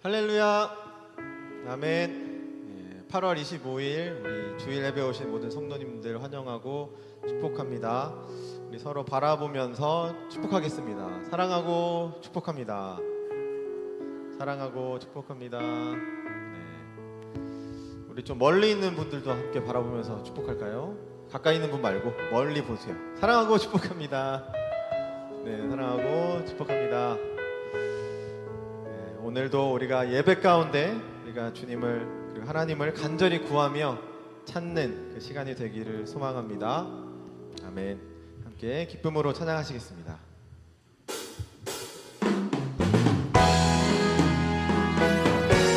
할렐루야. 아멘. 8월 25일 우리 주일 예배 오신 모든 성도님들 환영하고 축복합니다. 우리 서로 바라보면서 축복하겠습니다. 사랑하고 축복합니다. 사랑하고 축복합니다. 네. 우리 좀 멀리 있는 분들도 함께 바라보면서 축복할까요? 가까이 있는 분 말고 멀리 보세요. 사랑하고 축복합니다. 네, 사랑하고 축복합니다. 네, 오늘도 우리가 예배 가운데 우리가 주님을 그리고 하나님을 간절히 구하며 찾는 그 시간이 되기를 소망합니다. 아멘. 함께 기쁨으로 찬양하시겠습니다.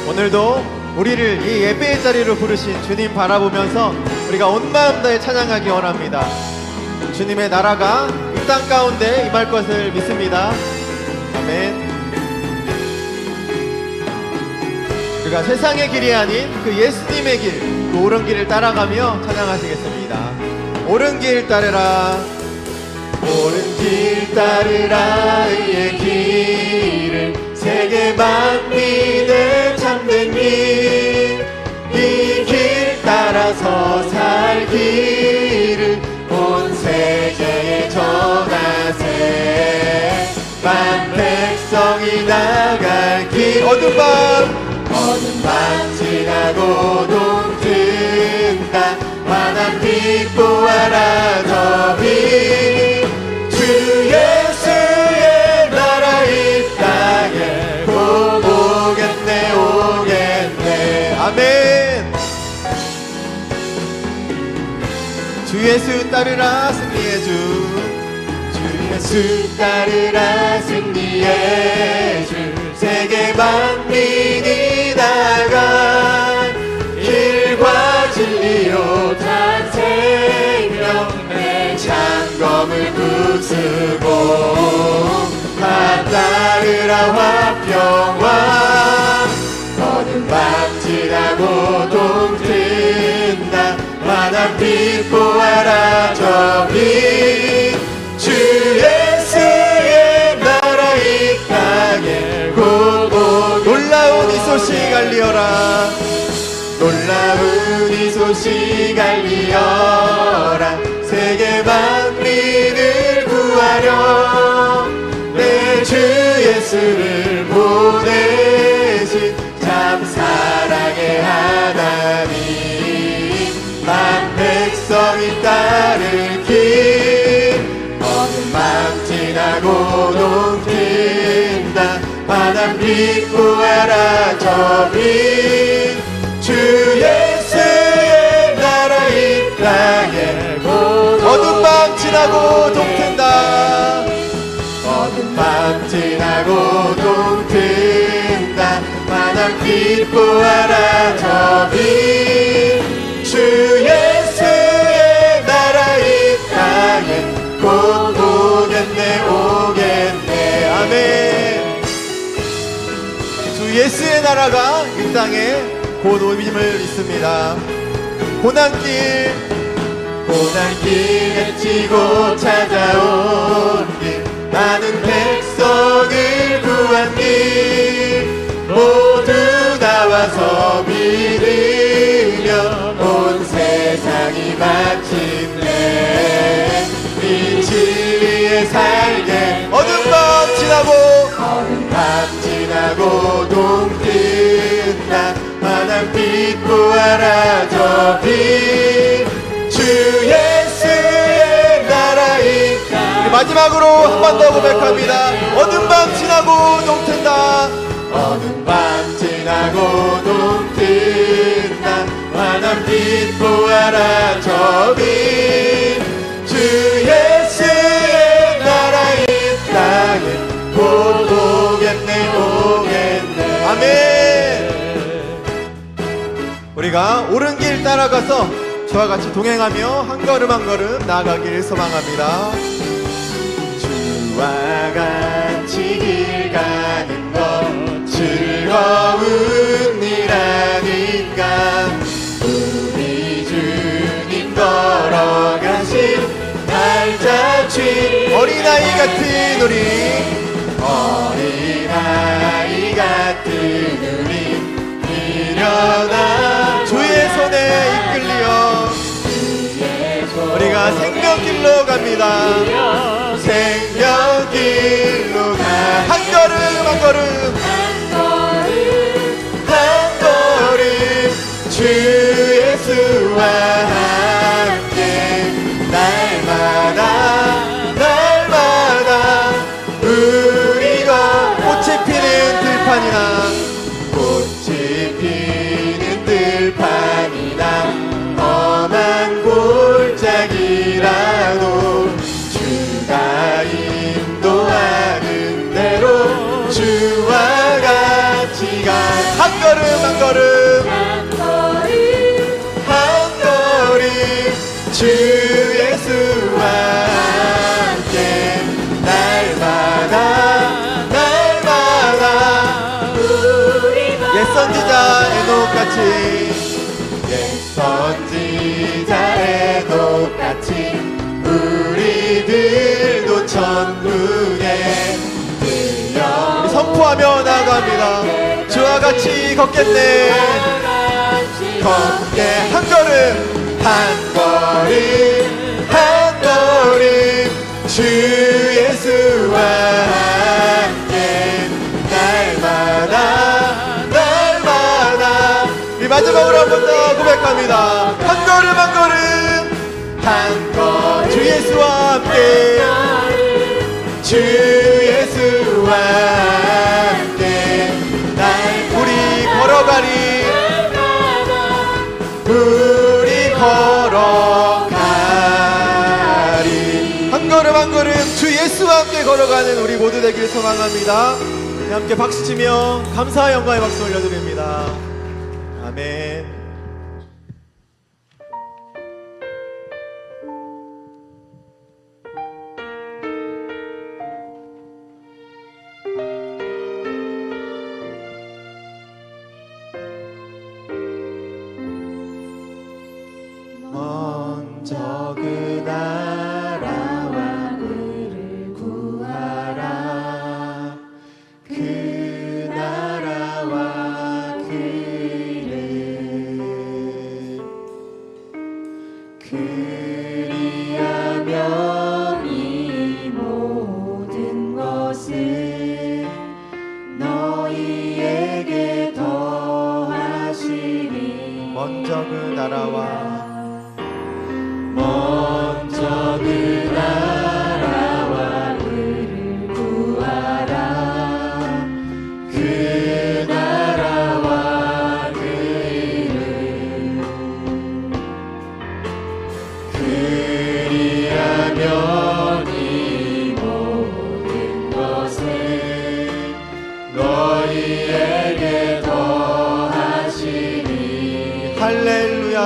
오늘도 우리를 이 예배의 자리로 부르신 주님 바라보면서 우리가 온 마음 다해 찬양하기 원합니다. 주님의 나라가 이 땅 가운데 임할 것을 믿습니다. 아멘. 우리가 세상의 길이 아닌 그 예수님의 길, 그 옳은 길을 따라가며 찬양하시겠습니다. 옳은 길 따르라, 옳은 길 따르라. 의의 길을 세계 만민의 참된 길, 이 길 따라서 살기를 온 세계에 전하세. 만 백성이 나갈 길, 어둠 밤 지나고 동튼다. 환한 빛 보아라 저 빛. 주 예수의 나라 이 땅에 곧 오겠네 오겠네. 아멘. 주 예수 따르라 승리의 주, 주 예수 따르라 승리의 주. 세계 만민이 나간 길과 진리로 단 생명 내 창검을 부수고 다 따르라 화평왕. 어둠 밤 지나고 동튼다. 환한 빛 보아라 저 빛. 주 예수의 나라 이 땅에 곧 놀라운 이 소식 알리어라. 놀라운 이 소식 알리어라. 세계 만민을 구하려 내 주 예수를 보내신 참 사랑의 하나님. 만 백성이 따를 길, 어둠 밤 지나고 동튼다. 환한 빛 보아라 저 빛. 주 예수의 나라 이 땅에 곧 어둠 밤 지나고 동튼다. 어둠 밤 지나고 동튼다. 환한 빛 보아라 저 빛. 주 예수의 나라 이 땅에 곧 오겠네 오겠네. 아멘. 주 예수의 나라가 이 땅에 곧 오임을 믿습니다. 고난길 헤치고 찾아온 길, 많은 백성을 구한 길, 모두 나와서 믿으며 온 세상이 마침내 이 진리에 살게. 어둠 밤 지나고 동튼다. 환한 빛 보아라 저 빛. 주 예수의 나라 이 땅. 마지막으로 한 번 더 고백합니다. 어둠 밤 지나고 동튼다. 어둠 밤 지나고 동튼다. 환한 빛 보아라 저 빛. 주 예수의 나라 이 땅에 곧 오겠네 오겠네. 아멘. 우리가 옳은 길 따라가서 저와 같이 동행하며 한 걸음 한 걸음 나아가길 소망합니다. 주와 같이 길 가는 것 즐거운 일 아닌가. 우리 주님 걸어가신 발자취. 어린아이 같은 우리, 어린아이 같은 우리 생명길로 갑니다. 생명길로 가. 한 걸음 한 걸음 한 걸음 주 예수와 함께 날마다 우리가 꽃이 피는 들판이나 꽃이 피는 들판이나 험한 골짜기라도 주가 인도하는 대로 주와 같이 가. 한 걸음 한 걸음 한 걸음 주 예수와 함께 날마다 옛 선지자 에녹같이 옛 선지자 에녹같이 우리들도 천국에 들려 우리 선포하며 나갑니다. 주와 같이 걷겠네. 걷게 한 걸음 한 걸음 한 걸음 주 예수와 함께 날마다 우리 마지막으로 한 번 더 고백합니다. 한 걸음 한 걸음 한 걸음 주 예수와 함께 주 예수와 함께 우리 걸어가리 우리 걸어가리. 한 걸음 한 걸음 주 예수와 함께 걸어가는 우리 모두 되길 소망합니다. 함께 박수치며 감사와 영광의 박수 올려드립니다. 아멘. 먼저 그 나라와 의를 구하라. 그 나라와 그를 그리하면 이 모든 것을 너희에게 더하시리. 먼저 그 나라와 의를 구하라. 그 나라와 그를 그리하면 이 모든 것을 너희에게 더하시리. 할렐루야.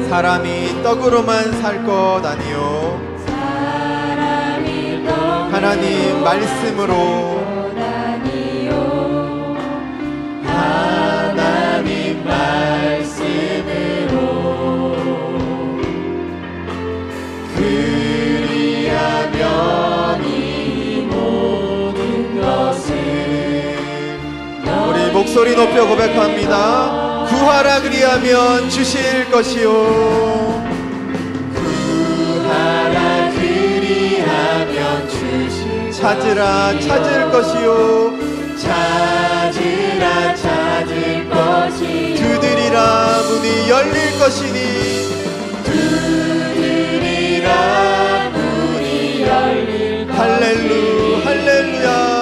사람이 떡으로만 살 것 아니요 하나님 말씀으로 하나님 말씀으로 그리하면 이 모든 것을 우리 목소리 높여 고백합니다. 구하라 그리하면 주실 것이요 구하라 그리하면 주실 찾으라 찾을 것이요 찾으라 찾을 것이요 두드리라 문이 열릴 것이니 두드리라 문이 열릴 것이니 할렐루 할렐루야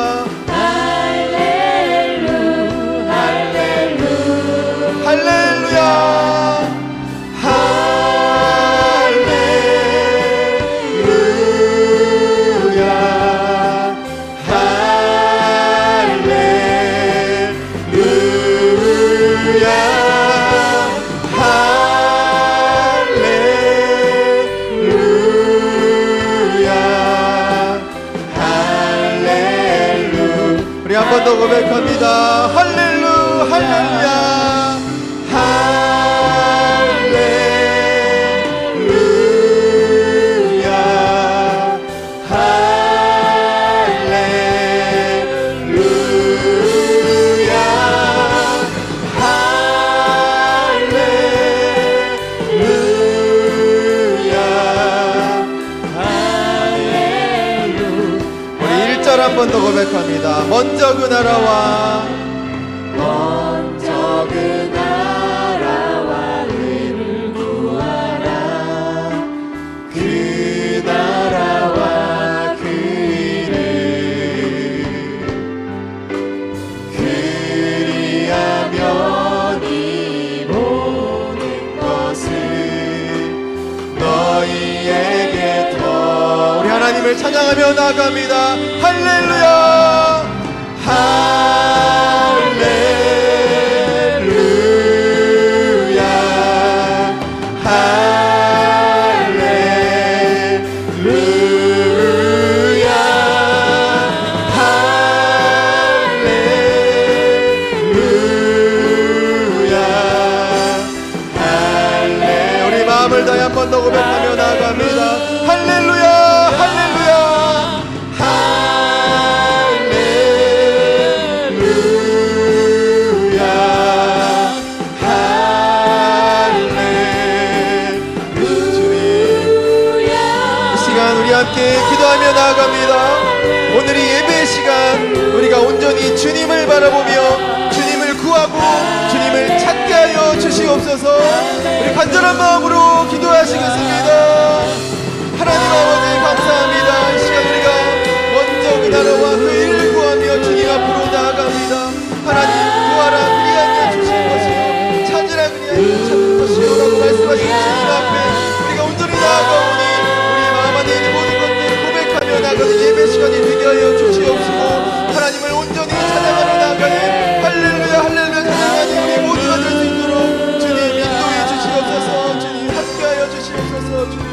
번 더 고백합니다. 할렐루야 할렐루야 한 번 더 고백합니다. 먼저 그 나라와 의를 구하라. 그 나라와 그 의를 그리하면 이 모든 것을 너희에게 더. 우리 하나님을 찬양하며 나아갑니다. 할렐루야 할렐루야 할렐루야 할렐루야. 우리 마음을 다해 한 번 더 고백하며 나아갑니다. 할렐루야 할렐루야 함께 기도하며 나아갑니다. 오늘 이 예배의 시간 우리가 온전히 주님을 바라보며 주님을 구하고 주님을 찾게 하여 주시옵소서. 우리 간절한 마음으로 기도하시겠습니다. 하나님 아버지 감사합니다. 이 시간 우리가 먼저 그 나라와 그 일을 구하며 주님 앞으로 나아갑니다. 하나님 구하라 그리하여 주실 것이요 찾으라 그리하여 찾을 것이요 라고 말씀하신 주님 앞에 우리가 온전히 나아가오니 나가는 예배 시간이 되게 하여 주시옵시고 하나님을 온전히 찬양하며 나아가는 할렐루야 할렐루야 찬양하는 우리 모두가 될 수 있도록 주님 인도해 주시옵소서. 주님 함께하여 주시옵소서. 주님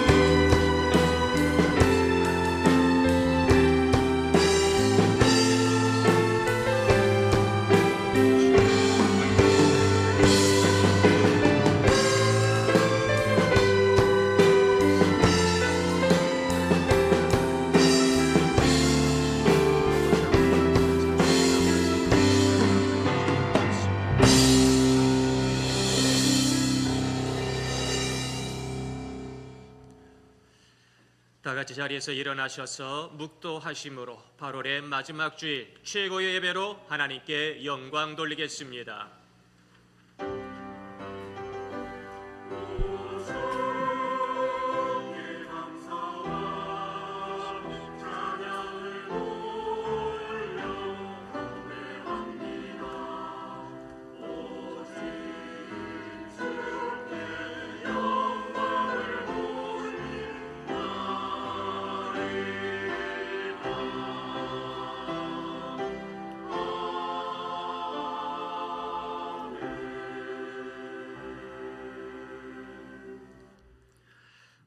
다 같이 자리에서 일어나셔서 묵도하심으로 8월의 마지막 주일 최고의 예배로 하나님께 영광 돌리겠습니다.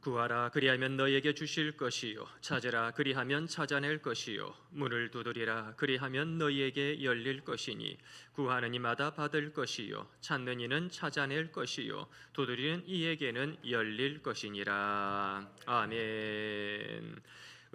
구하라 그리하면 너에게 주실 것이요 찾으라 그리하면 찾아낼 것이요 문을 두드리라 그리하면 너희에게 열릴 것이니 구하는 이마다 받을 것이요 찾는 이는 찾아낼 것이요 두드리는 이에게는 열릴 것이니라. 아멘.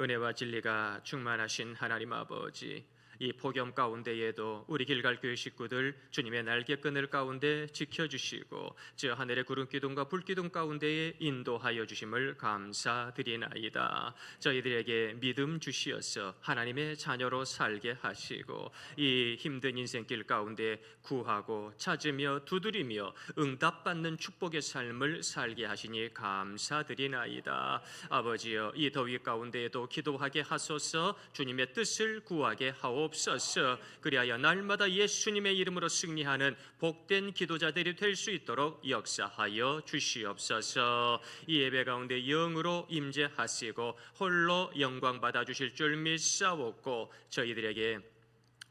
은혜와 진리가 충만하신 하나님 아버지, 이 폭염 가운데에도 우리 길갈교회 식구들 주님의 날개끈을 가운데 지켜주시고 저 하늘의 구름기둥과 불기둥 가운데에 인도하여 주심을 감사드리나이다. 저희들에게 믿음 주시어서 하나님의 자녀로 살게 하시고 이 힘든 인생길 가운데 구하고 찾으며 두드리며 응답받는 축복의 삶을 살게 하시니 감사드리나이다. 아버지여, 이 더위 가운데에도 기도하게 하소서. 주님의 뜻을 구하게 하옵소서. 그리하여 날마다 예수님의 이름으로 승리하는 복된 기도자들이 될 수 있도록 역사하여 주시옵소서. 이 예배 가운데 영으로 임재하시고 홀로 영광 받아 주실 줄 믿사옵고 저희들에게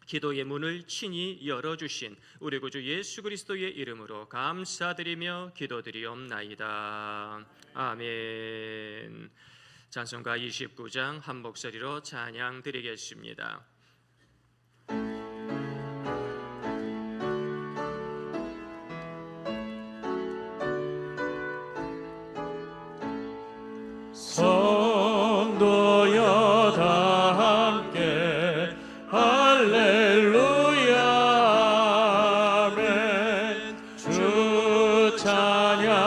기도의 문을 친히 열어주신 우리 구주 예수 그리스도의 이름으로 감사드리며 기도드리옵나이다. 아멘. 찬송가 29장 한 목소리로 찬양 드리겠습니다. 찬양하여라.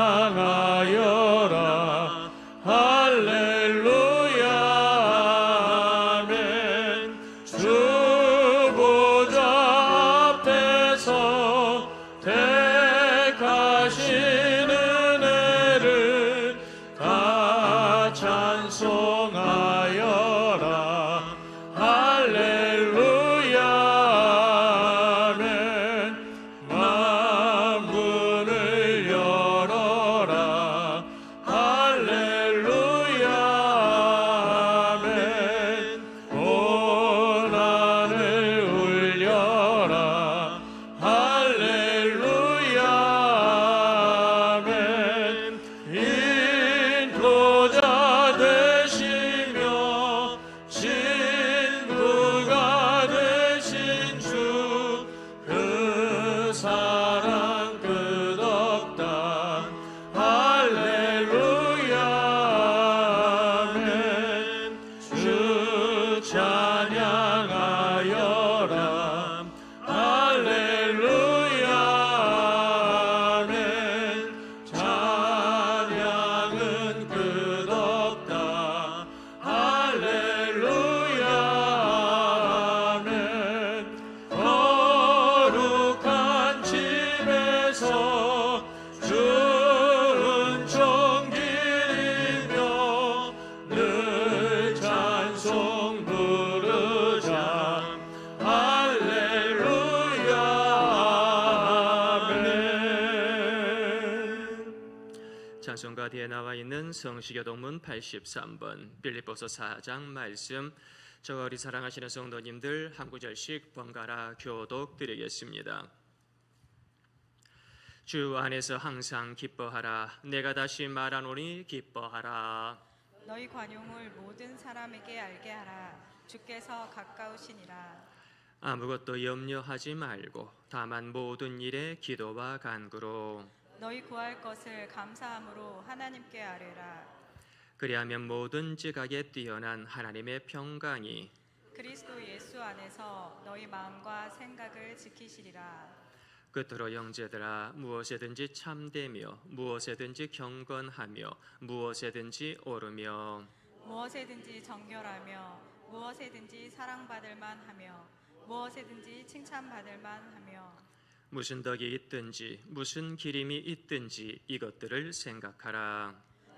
할렐루야. 아멘. 주 보좌 앞에서 택하신 은혜를 다 찬송하여라. 할렐루야. 아멘. 만문을 열어라. 할렐루야. 아멘. 고난을 울려라. 할렐루야. 아멘. 인도자 되시며 친구가 되신 주, 그 사랑 끝없다. 할렐루야. 아멘. 주 찬양하여라. 할렐루야. 아멘. 찬양은 끝없다. 할렐루야. 아멘. 거룩한 집에서 주 은총 드리며 늘 찬송 부르자. 할렐루야. 아멘. 찬송가 뒤에 나와 있는 성시교동문 83번 빌립보서 4장 말씀, 저와 우리 사랑하시는 성도님들 한 구절씩 번갈아 교독 드리겠습니다. 주 안에서 항상 기뻐하라. 내가 다시 말하노니 기뻐하라. 너희 관용을 모든 사람에게 알게 하라. 주께서 가까우시니라. 아무것도 염려하지 말고 다만 모든 일에 기도와 간구로 너희 구할 것을 감사함으로 하나님께 아뢰라. 그리하면 모든 지각에 뛰어난 하나님의 평강이 그리스도 예수 안에서 너희 마음과 생각을 지키시리라. 끝으로 형제들아, 무엇에든지 참되며 무엇에든지 경건하며 무엇에든지 오르며 무엇에든지 정결하며 무엇에든지 사랑받을 만하며 무엇에든지 칭찬받을 만하며 무슨 덕이 있든지 무슨 기림이 있든지 이것들을 생각하라.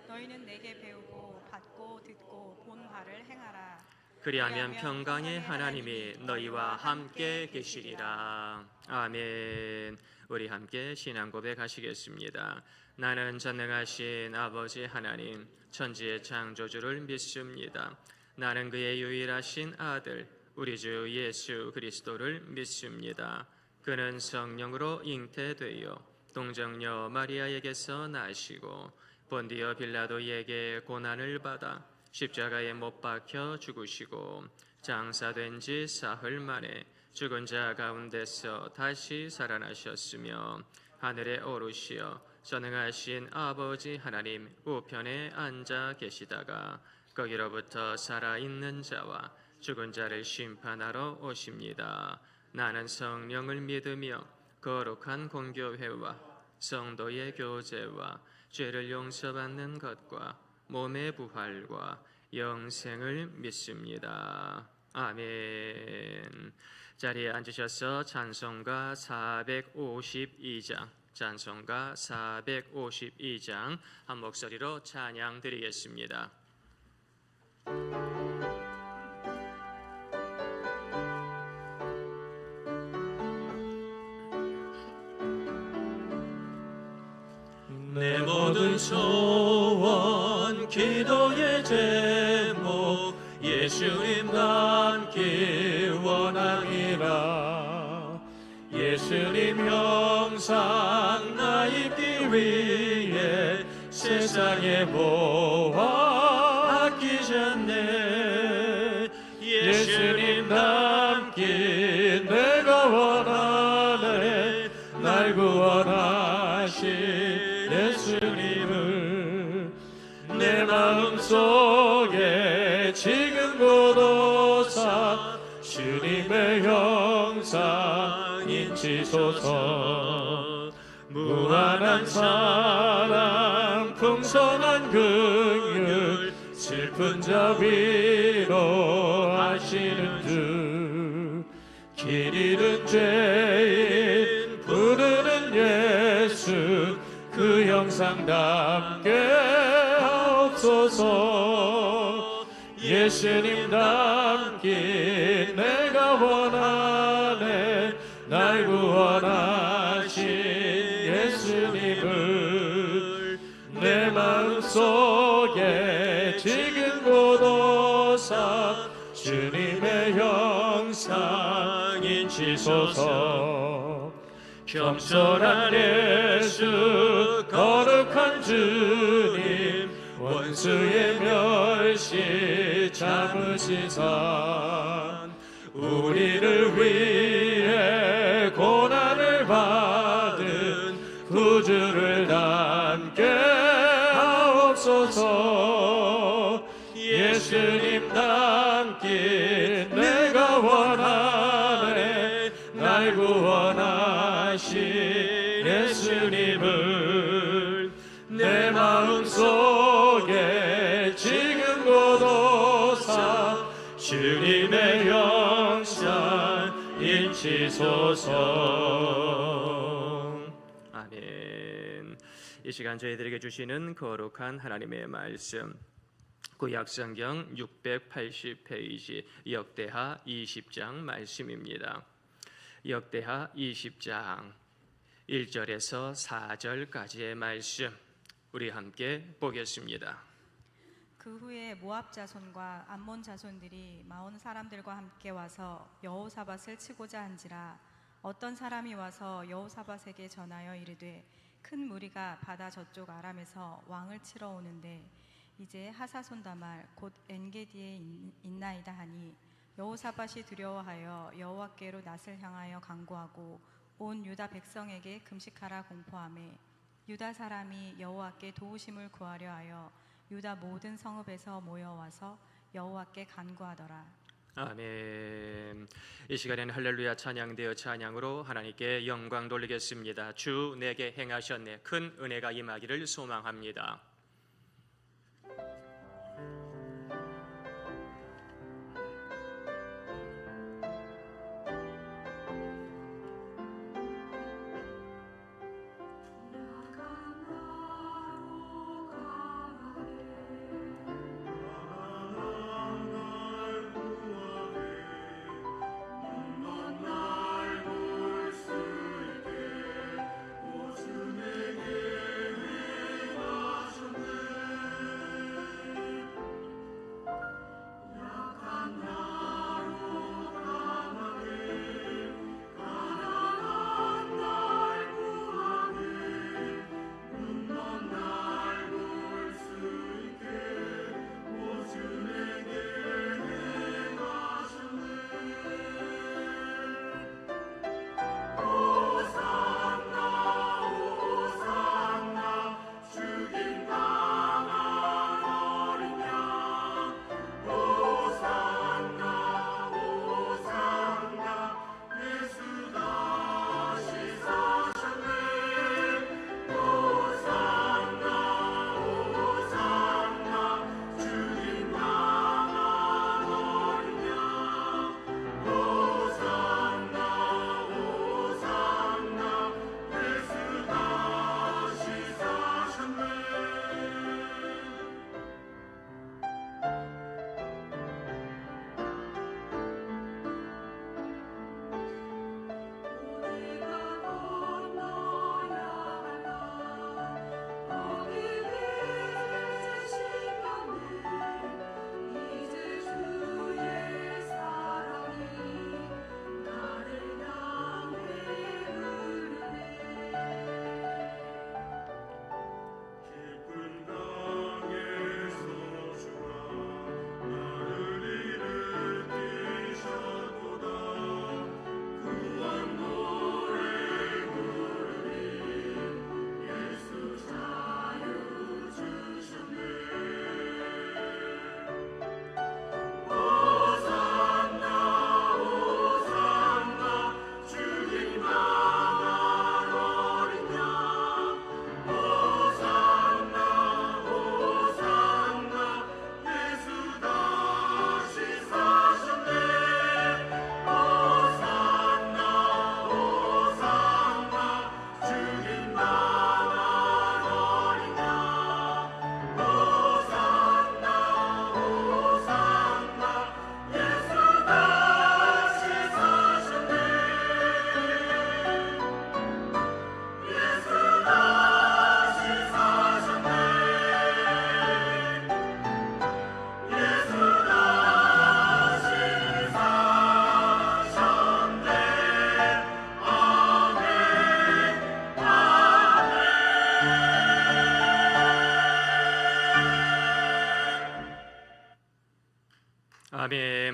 너희는 내게 배우고 받고 듣고 본 바를 행하라. 그리하면 평강의 하나님이 너희와 함께 계시리라. 아멘. 우리 함께 신앙 고백하시겠습니다. 나는 전능하신 아버지 하나님, 천지의 창조주를 믿습니다. 나는 그의 유일하신 아들 우리 주 예수 그리스도를 믿습니다. 그는 성령으로 잉태되어 동정녀 마리아에게서 나시고 본디오 빌라도에게 고난을 받아 십자가에 못 박혀 죽으시고 장사된 지 사흘 만에 죽은 자 가운데서 다시 살아나셨으며 하늘에 오르시어 전능하신 아버지 하나님 우편에 앉아 계시다가 거기로부터 살아있는 자와 죽은 자를 심판하러 오십니다. 나는 성령을 믿으며 거룩한 공교회와 성도의 교제와 죄를 용서받는 것과 몸의 부활과 영생을 믿습니다. 아멘. 자리에 앉으셔서 찬송가 452장, 찬송가 452장 한 목소리로 찬양 드리겠습니다. 내 모든 소원 기도의 제목 예수님 닮기 원함이라. 예수님 형상 나 입기 위해 세상의 보화 아끼지 않네. 예수님 닮기 내가 원하네. 날 구원하신 예수님을 내 마음속에 지금 고도사 주님의 형상 인치소서. 무한한 귀한 사랑 풍성한 긍휼 슬픈 자 위로하시는 주 길 잃은 죄인 부르는 예수 그 형상답게 하옵소서 예수님 닮기 내가 원하네 날 구원하신 예수님을 내 마음속에 지금 고도사 주님의 형상 인치소서 겸손한 예수 거룩한 주님 원수의 멸시 참으시사 우리를 위해 고난을 받은 구주를 닮게 하옵소서 예수님 닮기 내가 원하네 날 구원하신 예수님을 내 마음속에 지금 고도사 주님의 형상 인치소서. 아멘. 이 시간 저희들에게 주시는 거룩한 하나님의 말씀 구약성경 680페이지 역대하 20장 말씀입니다. 역대하 20장 1절에서 4절까지의 말씀 우리 함께 보겠습니다. 그 후에 모압 자손과 암몬 자손들이 마온 사람들과 함께 와서 여호사밧을 치고자 한지라 어떤 사람이 와서 여호사밧에게 전하여 이르되 큰 무리가 바다 저쪽 아람에서 왕을 치러 오는데 이제 하사손다말 곧 엔게디에 있나이다 하니 여호사밧이 두려워하여 여호와께로 낯을 향하여 간구하고 온 유다 백성에게 금식하라 공포하매 유다 사람이 여호와께 도우심을 구하려 하여 유다 모든 성읍에서 모여와서 여호와께 간구하더라. 아멘. 이 시간에는 할렐루야 찬양되어 찬양으로 하나님께 영광 돌리겠습니다. 주 내게 행하셨네 큰 은혜가 임하기를 소망합니다.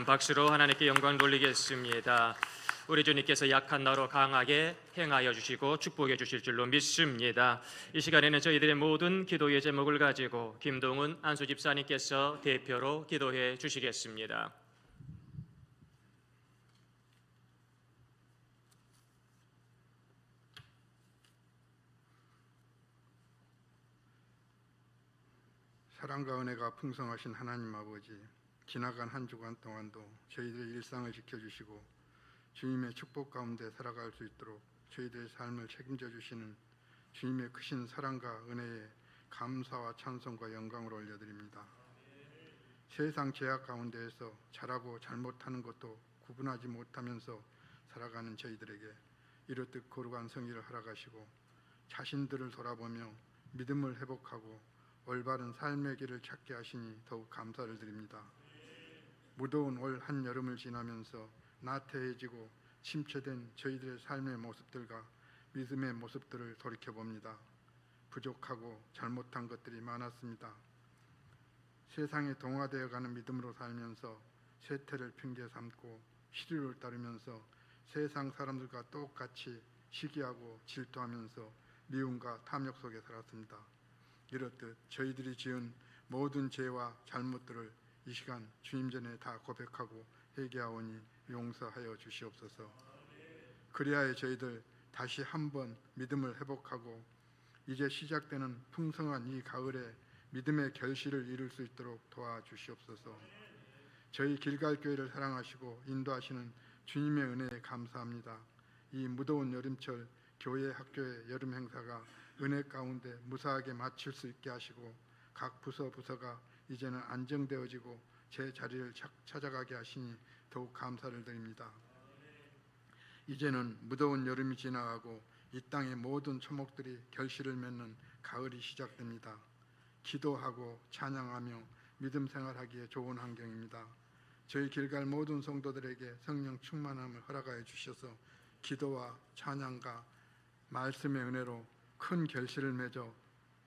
박수로 하나님께 영광 돌리겠습니다. 우리 주님께서 약한 나로 강하게 행하여 주시고 축복해 주실 줄로 믿습니다. 이 시간에는 저희들의 모든 기도의 제목을 가지고 김동훈 안수 집사님께서 대표로 기도해 주시겠습니다. 사랑과 은혜가 풍성하신 하나님 아버지, 지나간 한 주간 동안도 저희들의 일상을 지켜주시고 주님의 축복 가운데 살아갈 수 있도록 저희들의 삶을 책임져 주시는 주님의 크신 사랑과 은혜에 감사와 찬송과 영광을 올려드립니다. 세상 죄악 가운데에서 잘하고 잘못하는 것도 구분하지 못하면서 살아가는 저희들에게 이렇듯 거룩한 성의를 허락하시고 자신들을 돌아보며 믿음을 회복하고 올바른 삶의 길을 찾게 하시니 더욱 감사를 드립니다. 무더운 올 한여름을 지나면서 나태해지고 침체된 저희들의 삶의 모습들과 믿음의 모습들을 돌이켜봅니다. 부족하고 잘못한 것들이 많았습니다. 세상에 동화되어가는 믿음으로 살면서 세태를 핑계 삼고 시류를 따르면서 세상 사람들과 똑같이 시기하고 질투하면서 미움과 탐욕 속에 살았습니다. 이렇듯 저희들이 지은 모든 죄와 잘못들을 이 시간 주님 전에 다 고백하고 회개하오니 용서하여 주시옵소서. 그리하여 저희들 다시 한번 믿음을 회복하고 이제 시작되는 풍성한 이 가을에 믿음의 결실을 이룰 수 있도록 도와주시옵소서. 저희 길갈교회를 사랑하시고 인도하시는 주님의 은혜에 감사합니다. 이 무더운 여름철 교회 학교의 여름 행사가 은혜 가운데 무사하게 마칠 수 있게 하시고 각 부서가 이제는 안정되어지고 제 자리를 찾아가게 하시니 더욱 감사를 드립니다. 이제는 무더운 여름이 지나가고 이 땅의 모든 초목들이 결실을 맺는 가을이 시작됩니다. 기도하고 찬양하며 믿음 생활하기에 좋은 환경입니다. 저희 길갈 모든 성도들에게 성령 충만함을 허락하여 주셔서 기도와 찬양과 말씀의 은혜로 큰 결실을 맺어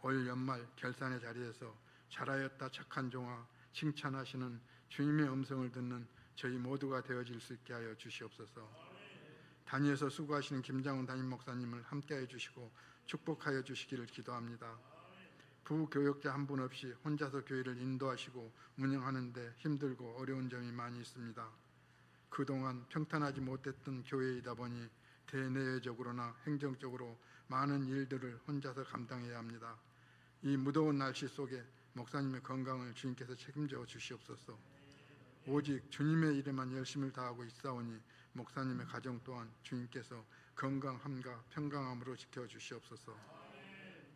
올 연말 결산의 자리에서 잘하였다 착한 종아 칭찬하시는 주님의 음성을 듣는 저희 모두가 되어질 수 있게 하여 주시옵소서. 단위에서 수고하시는 김장훈 담임 목사님을 함께해 주시고 축복하여 주시기를 기도합니다. 부교역자 한 분 없이 혼자서 교회를 인도하시고 운영하는 데 힘들고 어려운 점이 많이 있습니다. 그동안 평탄하지 못했던 교회이다 보니 대내외적으로나 행정적으로 많은 일들을 혼자서 감당해야 합니다. 이 무더운 날씨 속에 목사님의 건강을 주님께서 책임져 주시옵소서. 오직 주님의 일에만 열심을 다하고 있사오니 목사님의 가정 또한 주님께서 건강함과 평강함으로 지켜주시옵소서.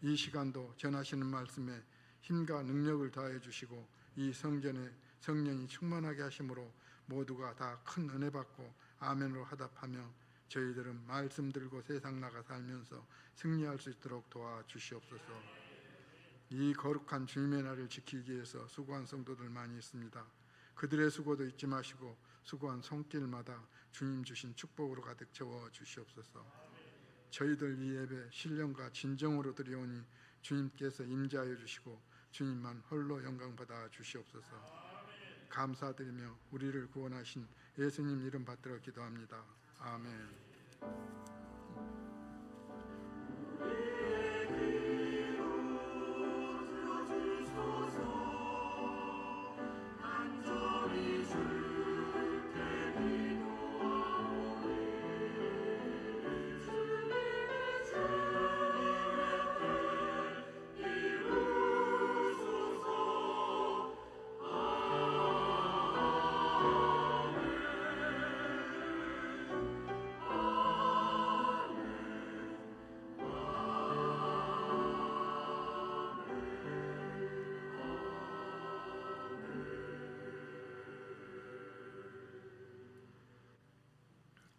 이 시간도 전하시는 말씀에 힘과 능력을 다해 주시고 이 성전에 성령이 충만하게 하심으로 모두가 다 큰 은혜 받고 아멘으로 화답하며 저희들은 말씀 들고 세상 나가 살면서 승리할 수 있도록 도와주시옵소서. 이 거룩한 주님의 날을 지키기 위해서 수고한 성도들 많이 있습니다. 그들의 수고도 잊지 마시고 수고한 손길마다 주님 주신 축복으로 가득 채워 주시옵소서. 저희들 이 예배 신령과 진정으로 드리오니 주님께서 임재하여 주시고 주님만 홀로 영광 받아 주시옵소서. 감사드리며 우리를 구원하신 예수님 이름 받들어 기도합니다. 아멘.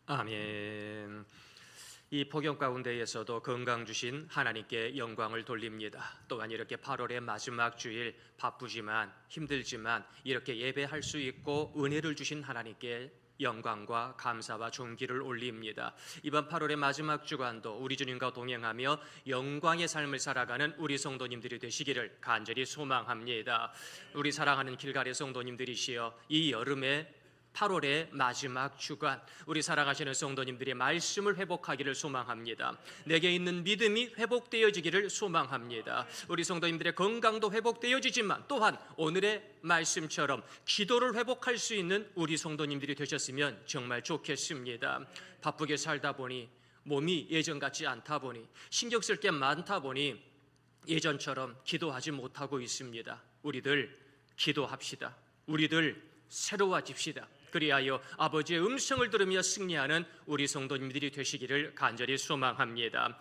아멘. 이 폭염 가운데에서도 건강 주신 하나님께 영광을 돌립니다. 또한 이렇게 8월의 마지막 주일 바쁘지만 힘들지만 이렇게 예배할 수 있고 은혜를 주신 하나님께 영광과 감사와 존귀를 올립니다. 이번 8월의 마지막 주간도 우리 주님과 동행하며 영광의 삶을 살아가는 우리 성도님들이 되시기를 간절히 소망합니다. 우리 사랑하는 길갈의 성도님들이시여 이 여름에 8월의 마지막 주간, 우리 사랑하시는 성도님들의 말씀을 회복하기를 소망합니다. 내게 있는 믿음이 회복되어지기를 소망합니다. 우리 성도님들의 건강도 회복되어지지만 또한 오늘의 말씀처럼 기도를 회복할 수 있는 우리 성도님들이 되셨으면 정말 좋겠습니다. 바쁘게 살다 보니 몸이 예전 같지 않다 보니 신경 쓸 게 많다 보니 예전처럼 기도하지 못하고 있습니다. 우리들 기도합시다. 우리들 새로워집시다. 그리하여 아버지의 음성을 들으며 승리하는 우리 성도님들이 되시기를 간절히 소망합니다.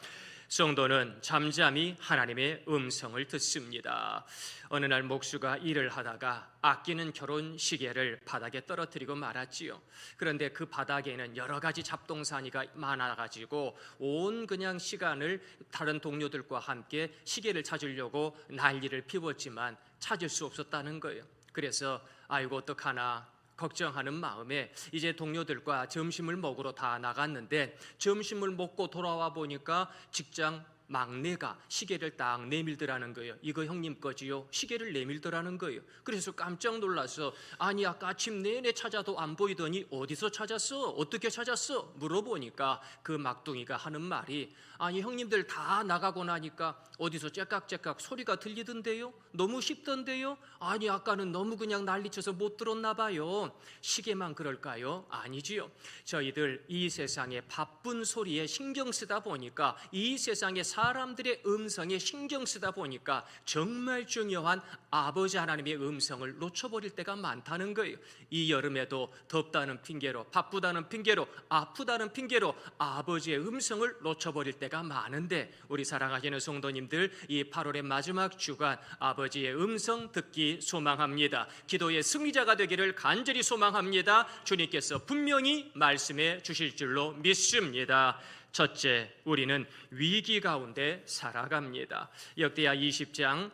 성도는 잠잠히 하나님의 음성을 듣습니다. 어느 날 목수가 일을 하다가 아끼는 결혼 시계를 바닥에 떨어뜨리고 말았지요. 그런데 그 바닥에는 여러 가지 잡동사니가 많아가지고 온 그냥 시간을 다른 동료들과 함께 시계를 찾으려고 난리를 피웠지만 찾을 수 없었다는 거예요. 그래서 아이고 어떡하나 걱정하는 마음에 이제 동료들과 점심을 먹으러 다 나갔는데 점심을 먹고 돌아와 보니까 직장 막내가 시계를 딱 내밀더라는 거예요. 이거 형님 거지요? 시계를 내밀더라는 거예요. 그래서 깜짝 놀라서 아니 아까 아침 내내 찾아도 안 보이더니 어디서 찾았어? 어떻게 찾았어? 물어보니까 그 막둥이가 하는 말이 아니 형님들 다 나가고 나니까 어디서 째깍째깍 소리가 들리던데요? 너무 쉽던데요? 아니 아까는 너무 그냥 난리쳐서 못 들었나 봐요. 시계만 그럴까요? 아니지요. 저희들 이 세상의 바쁜 소리에 신경 쓰다 보니까 이 세상의 사람들의 음성에 신경 쓰다 보니까 정말 중요한 아버지 하나님의 음성을 놓쳐버릴 때가 많다는 거예요. 이 여름에도 덥다는 핑계로 바쁘다는 핑계로 아프다는 핑계로 아버지의 음성을 놓쳐버릴 때가 많은데 우리 사랑하시는 성도님들 이 8월의 마지막 주간 아버지의 음성 듣기 소망합니다. 기도의 승리자가 되기를 간절히 소망합니다. 주님께서 분명히 말씀해 주실 줄로 믿습니다. 첫째, 우리는 위기 가운데 살아갑니다. 역대하 20장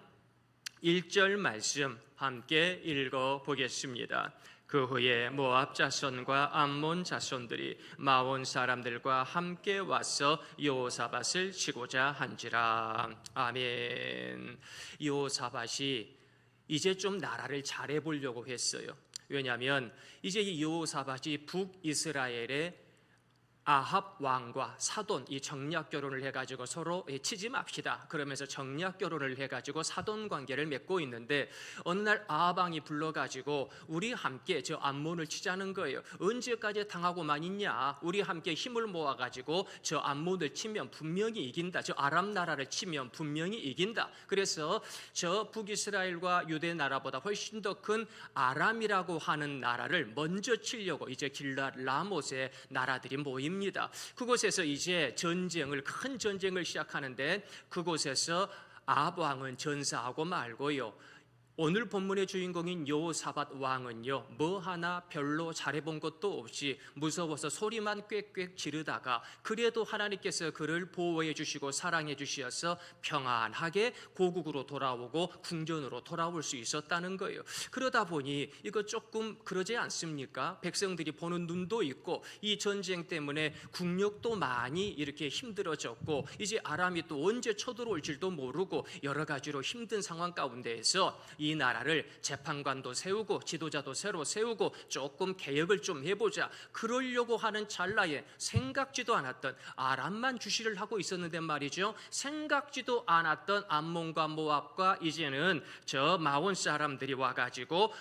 1절 말씀 함께 읽어보겠습니다. 그 후에 모압 자손과 암몬 자손들이 마온 사람들과 함께 와서 여호사밧을 치고자 한지라. 아멘. 여호사밧이 이제 좀 나라를 잘해보려고 했어요. 왜냐하면 이제 이 여호사밧이 북이스라엘의 아합 왕과 사돈 이 정략 결혼을 해가지고 서로 치지 맙시다 그러면서 정략 결혼을 해가지고 사돈 관계를 맺고 있는데 어느 날 아합 왕이 불러가지고 우리 함께 저 암몬을 치자는 거예요. 언제까지 당하고만 있냐? 우리 함께 힘을 모아가지고 저 암몬을 치면 분명히 이긴다. 저 아람 나라를 치면 분명히 이긴다. 그래서 저 북이스라엘과 유대 나라보다 훨씬 더 큰 아람이라고 하는 나라를 먼저 치려고 이제 길랏 라못의 나라들이 모입니다. 그곳에서 이제 큰 전쟁을 시작하는데 그곳에서 아합 왕은 전사하고 말고요. 오늘 본문의 주인공인 여호사밧 왕은요 뭐 하나 별로 잘해본 것도 없이 무서워서 소리만 꽥꽥 지르다가 그래도 하나님께서 그를 보호해 주시고 사랑해 주셔서 평안하게 고국으로 돌아오고 궁전으로 돌아올 수 있었다는 거예요. 그러다 보니 이거 조금 그러지 않습니까? 백성들이 보는 눈도 있고 이 전쟁 때문에 국력도 많이 이렇게 힘들어졌고 이제 아람이 또 언제 쳐들어올 줄도 모르고 여러 가지로 힘든 상황 가운데에서 이 나라를 재판관도 세우고 지도자도 새로 세우고 조금 개혁을 좀 해보자 그러려고 하는 찰나에 생각지도 않았던 아람만 주시를 하고 있었는데 말이죠. 생각지도 않았던 암몬과 모압과 이제는 저 마온 사람들이 와가지고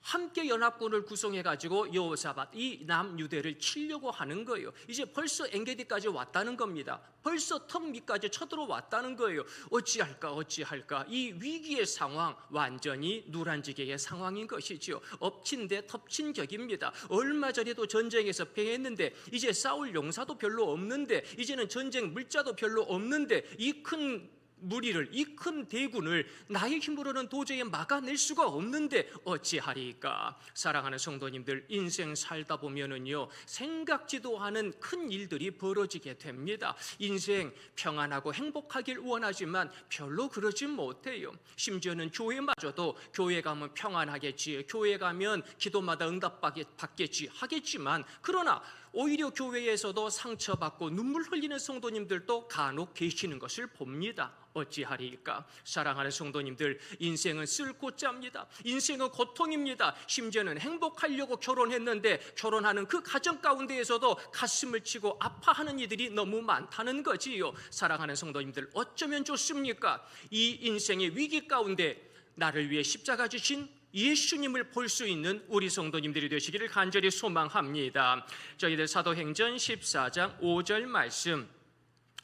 함께 연합군을 구성해가지고 여호사밧 이 남유대를 치려고 하는 거예요. 이제 벌써 엔게디까지 왔다는 겁니다. 벌써 턱 밑까지 쳐들어왔다는 거예요. 어찌할까 이 위기의 상황 완전히 누란지게의 상황인 것이죠. 엎친 데 덮친 격입니다. 얼마 전에도 전쟁에서 패했는데 이제 싸울 용사도 별로 없는데 이제는 전쟁 물자도 별로 없는데 이 큰 무리를 이 큰 대군을 나의 힘으로는 도저히 막아낼 수가 없는데 어찌하리까? 사랑하는 성도님들 인생 살다 보면은요 생각지도 않은 큰 일들이 벌어지게 됩니다. 인생 평안하고 행복하길 원하지만 별로 그러지 못해요. 심지어는 교회마저도 교회 가면 평안하겠지, 교회 가면 기도마다 응답받겠지 하겠지만 그러나 오히려 교회에서도 상처받고 눈물 흘리는 성도님들도 간혹 계시는 것을 봅니다. 어찌하리이까? 사랑하는 성도님들, 인생은 쓸고짜입니다. 인생은 고통입니다. 심지어는 행복하려고 결혼했는데 결혼하는 그 가정 가운데에서도 가슴을 치고 아파하는 이들이 너무 많다는 거지요. 사랑하는 성도님들, 어쩌면 좋습니까? 이 인생의 위기 가운데 나를 위해 십자가 지신 예수님을 볼 수 있는 우리 성도님들이 되시기를 간절히 소망합니다. 저희들 사도행전 14장 5절 말씀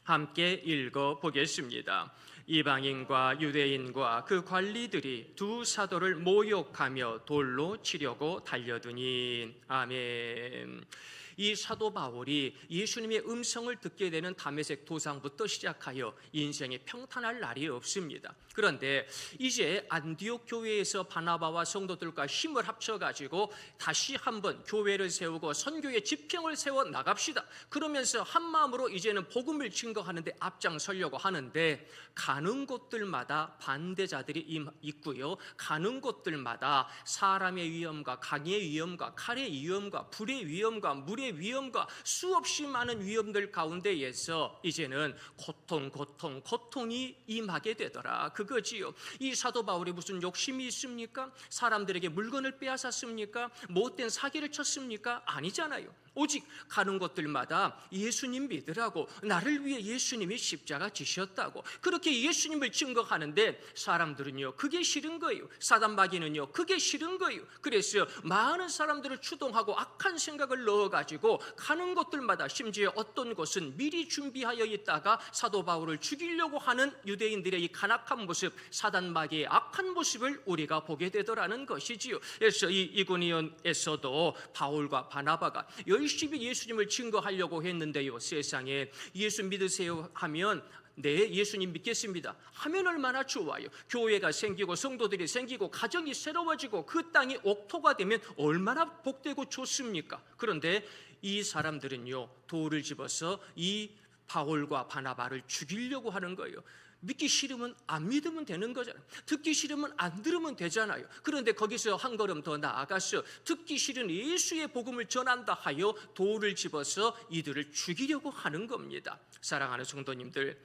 함께 읽어보겠습니다. 이방인과 유대인과 그 관리들이 두 사도를 모욕하며 돌로 치려고 달려드니. 아멘. 이 사도 바울이 예수님의 음성을 듣게 되는 다메섹 도상부터 시작하여 인생에 평탄할 날이 없습니다. 그런데 이제 안디옥 교회에서 바나바와 성도들과 힘을 합쳐가지고 다시 한번 교회를 세우고 선교의 지평을 세워 나갑시다. 그러면서 한마음으로 이제는 복음을 증거하는데 앞장서려고 하는데, 가는 곳들마다 반대자들이 있고요, 가는 곳들마다 사람의 위험과 강의 위험과 칼의 위험과 불의 위험과 물의 위험과 수없이 많은 위험들 가운데에서 이제는 고통이 임하게 되더라, 그거지요. 이 사도 바울이 무슨 욕심이 있습니까? 사람들에게 물건을 빼앗았습니까? 못된 사기를 쳤습니까? 아니잖아요. 오직 가는 곳들마다 예수님 믿으라고, 나를 위해 예수님이 십자가 지셨다고 그렇게 예수님을 증거하는데, 사람들은요 그게 싫은 거예요. 사단마귀는요 그게 싫은 거예요. 그래서 많은 사람들을 추동하고 악한 생각을 넣어가지고 가는 곳들마다, 심지어 어떤 곳은 미리 준비하여 있다가 사도 바울을 죽이려고 하는 유대인들의 이 간악한 모습, 사단마귀의 악한 모습을 우리가 보게 되더라는 것이지요. 그래서 이 이고니온에서도 바울과 바나바가 열심히 예수님을 증거하려고 했는데요, 세상에 예수 믿으세요 하면 네, 예수님 믿겠습니다 하면 얼마나 좋아요. 교회가 생기고 성도들이 생기고 가정이 새로워지고 그 땅이 옥토가 되면 얼마나 복되고 좋습니까? 그런데 이 사람들은요 돌을 집어서 이 바울과 바나바를 죽이려고 하는 거예요. 믿기 싫으면 안 믿으면 되는 거잖아요. 듣기 싫으면 안 들으면 되잖아요. 그런데 거기서 한 걸음 더 나아가서 듣기 싫은 예수의 복음을 전한다 하여 돌을 집어서 이들을 죽이려고 하는 겁니다. 사랑하는 성도님들,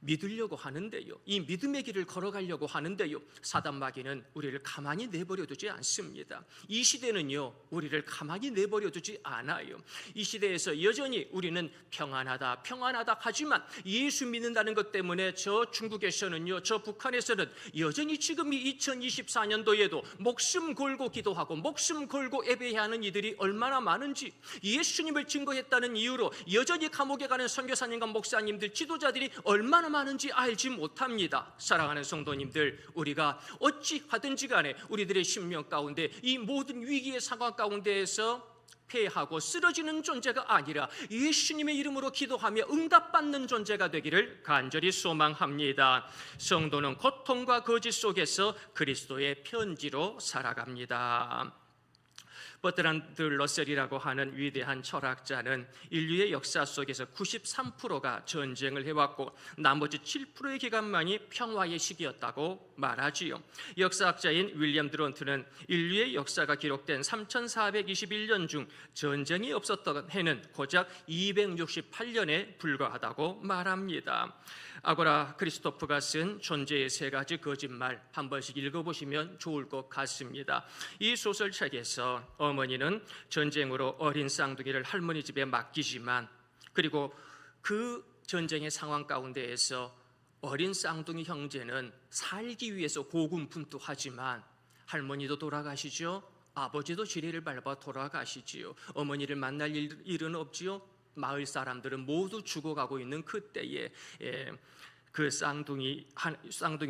믿으려고 하는데요, 이 믿음의 길을 걸어가려고 하는데요, 사단마귀는 우리를 가만히 내버려 두지 않습니다. 이 시대는요 우리를 가만히 내버려 두지 않아요. 이 시대에서 여전히 우리는 평안하다 하지만 예수 믿는다는 것 때문에 저 중국에서는요, 저 북한에서는 여전히 지금 이 2024년도에도 목숨 걸고 기도하고 목숨 걸고 예배하는 이들이 얼마나 많은지, 예수님을 증거했다는 이유로 여전히 감옥에 가는 선교사님과 목사님들, 지도자들이 얼마나 많은지 알지 못합니다. 사랑하는 성도님들, 우리가 어찌 하든지 간에 우리들의 심령 가운데 이 모든 위기의 상황 가운데에서 패하고 쓰러지는 존재가 아니라 예수님의 이름으로 기도하며 응답받는 존재가 되기를 간절히 소망합니다. 성도는 고통과 거짓 속에서 그리스도의 편지로 살아갑니다. 버트란드 러셀이라고 하는 위대한 철학자는 인류의 역사 속에서 93%가 전쟁을 해왔고 나머지 7%의 기간만이 평화의 시기였다고 말하지요. 역사학자인 윌리엄 드론트는 인류의 역사가 기록된 3421년 중 전쟁이 없었던 해는 고작 268년에 불과하다고 말합니다. 아고라 크리스토프가 쓴 존재의 세 가지 거짓말 한 번씩 읽어보시면 좋을 것 같습니다. 이 소설책에서 어머니는 전쟁으로 어린 쌍둥이를 할머니 집에 맡기지만, 그리고 그 전쟁의 상황 가운데에서 어린 쌍둥이 형제는 살기 위해서 고군분투하지만 할머니도 돌아가시죠. 아버지도 지뢰를 밟아 돌아가시지요. 어머니를 만날 일은 없지요. 마을 사람들은 모두 죽어가고 있는 그때에 그 쌍둥이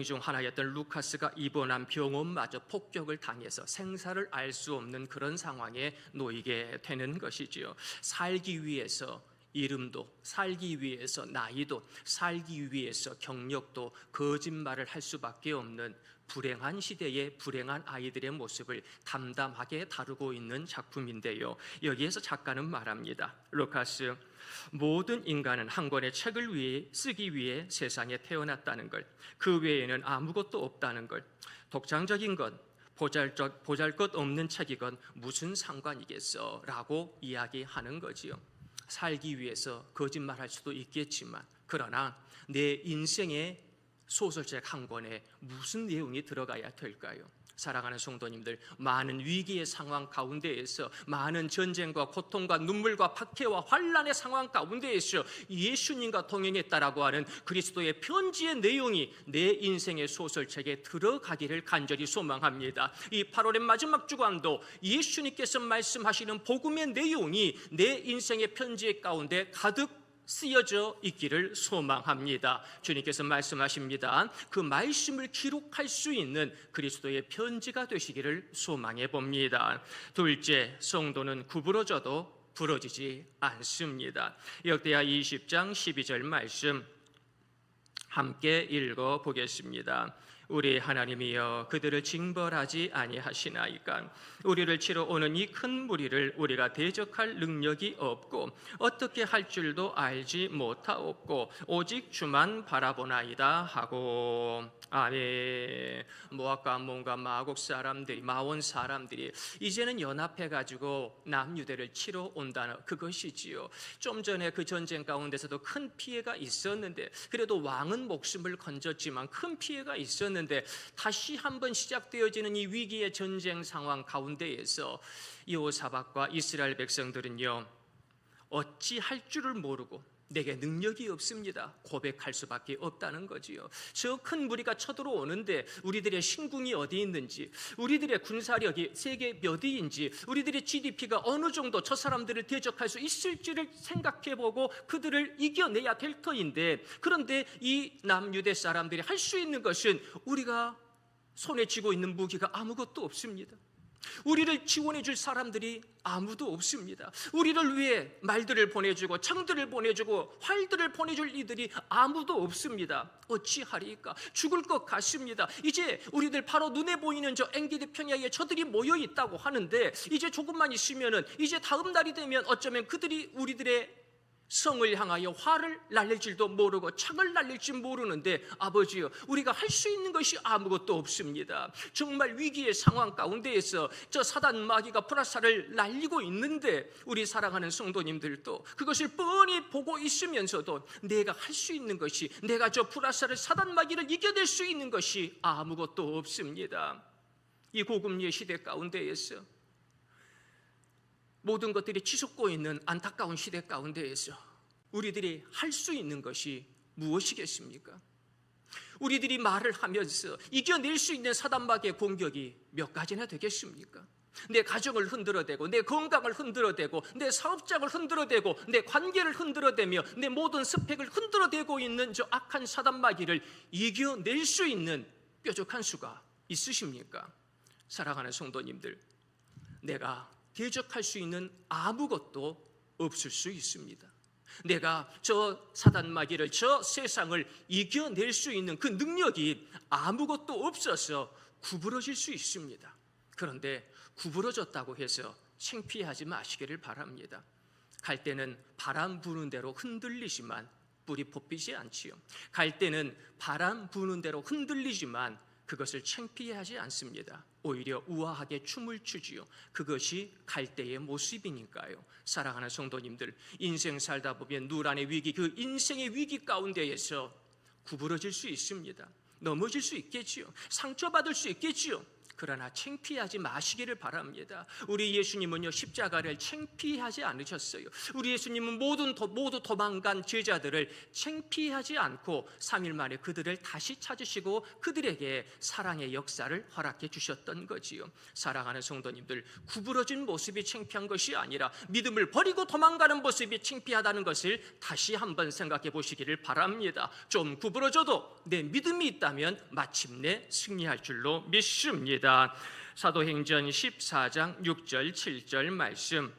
중 하나였던 루카스가 입원한 병원마저 폭격을 당해서 생사를 알 수 없는 그런 상황에 놓이게 되는 것이지요. 살기 위해서 이름도, 살기 위해서 나이도, 살기 위해서 경력도 거짓말을 할 수밖에 없는 불행한 시대의 불행한 아이들의 모습을 담담하게 다루고 있는 작품인데요, 여기에서 작가는 말합니다. 루카스, 모든 인간은 한 권의 책을 쓰기 위해 세상에 태어났다는 걸, 그 외에는 아무것도 없다는 걸, 독창적인 것, 보잘것없는 책이건 무슨 상관이겠어 라고 이야기하는 거지요. 살기 위해서 거짓말할 수도 있겠지만, 그러나 내 인생의 소설책 한 권에 무슨 내용이 들어가야 될까요? 사랑하는 성도님들, 많은 위기의 상황 가운데에서, 많은 전쟁과 고통과 눈물과 박해와 환난의 상황 가운데에서 예수님과 동행했다라고 하는 그리스도의 편지의 내용이 내 인생의 소설책에 들어가기를 간절히 소망합니다. 이 8월의 마지막 주간도 예수님께서 말씀하시는 복음의 내용이 내 인생의 편지 가운데 가득 쓰여져 있기를 소망합니다. 주님께서 말씀하십니다. 그 말씀을 기록할 수 있는 그리스도의 편지가 되시기를 소망해 봅니다. 둘째, 성도는 구부러져도 부러지지 않습니다. 역대하 20장 12절 말씀 함께 읽어 보겠습니다. 우리 하나님이여, 그들을 징벌하지 아니하시나이까. 우리를 치러 오는 이 큰 무리를 우리가 대적할 능력이 없고 어떻게 할 줄도 알지 못하옵고 오직 주만 바라보나이다 하고. 아멘. 모압과 암몬과 마곡 사람들이, 마온 사람들이 이제는 연합해가지고 남유대를 치러 온다는 그것이지요. 좀 전에 그 전쟁 가운데서도 큰 피해가 있었는데, 그래도 왕은 목숨을 건졌지만 큰 피해가 있었는데, 다시 한번 시작되어지는 이 위기의 전쟁 상황 가운데에서 여호사밧과 이스라엘 백성들은요, 어찌할 줄을 모르고 내게 능력이 없습니다 고백할 수밖에 없다는 거지요. 저 큰 무리가 쳐들어오는데 우리들의 신궁이 어디 있는지, 우리들의 군사력이 세계 몇 위인지, 우리들의 GDP가 어느 정도 저 사람들을 대적할 수 있을지를 생각해보고 그들을 이겨내야 될 터인데, 그런데 이 남유대 사람들이 할 수 있는 것은 우리가 손에 쥐고 있는 무기가 아무것도 없습니다. 우리를 지원해 줄 사람들이 아무도 없습니다. 우리를 위해 말들을 보내주고 창들을 보내주고 활들을 보내줄 이들이 아무도 없습니다. 어찌하리까? 죽을 것 같습니다. 이제 우리들 바로 눈에 보이는 저 엔게디 평야에 저들이 모여 있다고 하는데, 이제 조금만 있으면은, 이제 다음 날이 되면 어쩌면 그들이 우리들의 성을 향하여 화를 날릴 줄도 모르고 창을 날릴 줄 모르는데, 아버지요, 우리가 할 수 있는 것이 아무것도 없습니다. 정말 위기의 상황 가운데에서 저 사단 마귀가 불화살을 날리고 있는데, 우리 사랑하는 성도님들도 그것을 뻔히 보고 있으면서도 내가 할 수 있는 것이, 내가 저 불화살을, 사단 마귀를 이겨낼 수 있는 것이 아무것도 없습니다. 이 고금리의 시대 가운데에서, 모든 것들이 치솟고 있는 안타까운 시대 가운데에서 우리들이 할 수 있는 것이 무엇이겠습니까? 우리들이 말을 하면서 이겨낼 수 있는 사단마귀의 공격이 몇 가지나 되겠습니까? 내 가정을 흔들어대고, 내 건강을 흔들어대고, 내 사업장을 흔들어대고, 내 관계를 흔들어대며 내 모든 스펙을 흔들어대고 있는 저 악한 사단마귀를 이겨낼 수 있는 뾰족한 수가 있으십니까? 사랑하는 성도님들, 내가 대적할 수 있는 아무것도 없을 수 있습니다. 내가 저 사단마귀를, 저 세상을 이겨낼 수 있는 그 능력이 아무것도 없어서 구부러질 수 있습니다. 그런데 구부러졌다고 해서 창피하지 마시기를 바랍니다. 갈 때는 바람 부는 대로 흔들리지만 뿌리 뽑히지 않지요. 갈 때는 바람 부는 대로 흔들리지만 그것을 창피하지 않습니다. 오히려 우아하게 춤을 추지요. 그것이 갈 때의 모습이니까요. 사랑하는 성도님들, 인생 살다 보면 누란의 위기, 그 인생의 위기 가운데에서 구부러질 수 있습니다. 넘어질 수 있겠지요. 상처받을 수 있겠지요. 그러나 창피하지 마시기를 바랍니다. 우리 예수님은요, 십자가를 창피하지 않으셨어요. 우리 예수님은 모두 도망간 제자들을 창피하지 않고 3일 만에 그들을 다시 찾으시고 그들에게 사랑의 역사를 허락해 주셨던 거지요. 사랑하는 성도님들, 구부러진 모습이 창피한 것이 아니라 믿음을 버리고 도망가는 모습이 창피하다는 것을 다시 한번 생각해 보시기를 바랍니다. 좀 구부러져도 내 믿음이 있다면 마침내 승리할 줄로 믿습니다. 사도행전 14장 6절 7절 말씀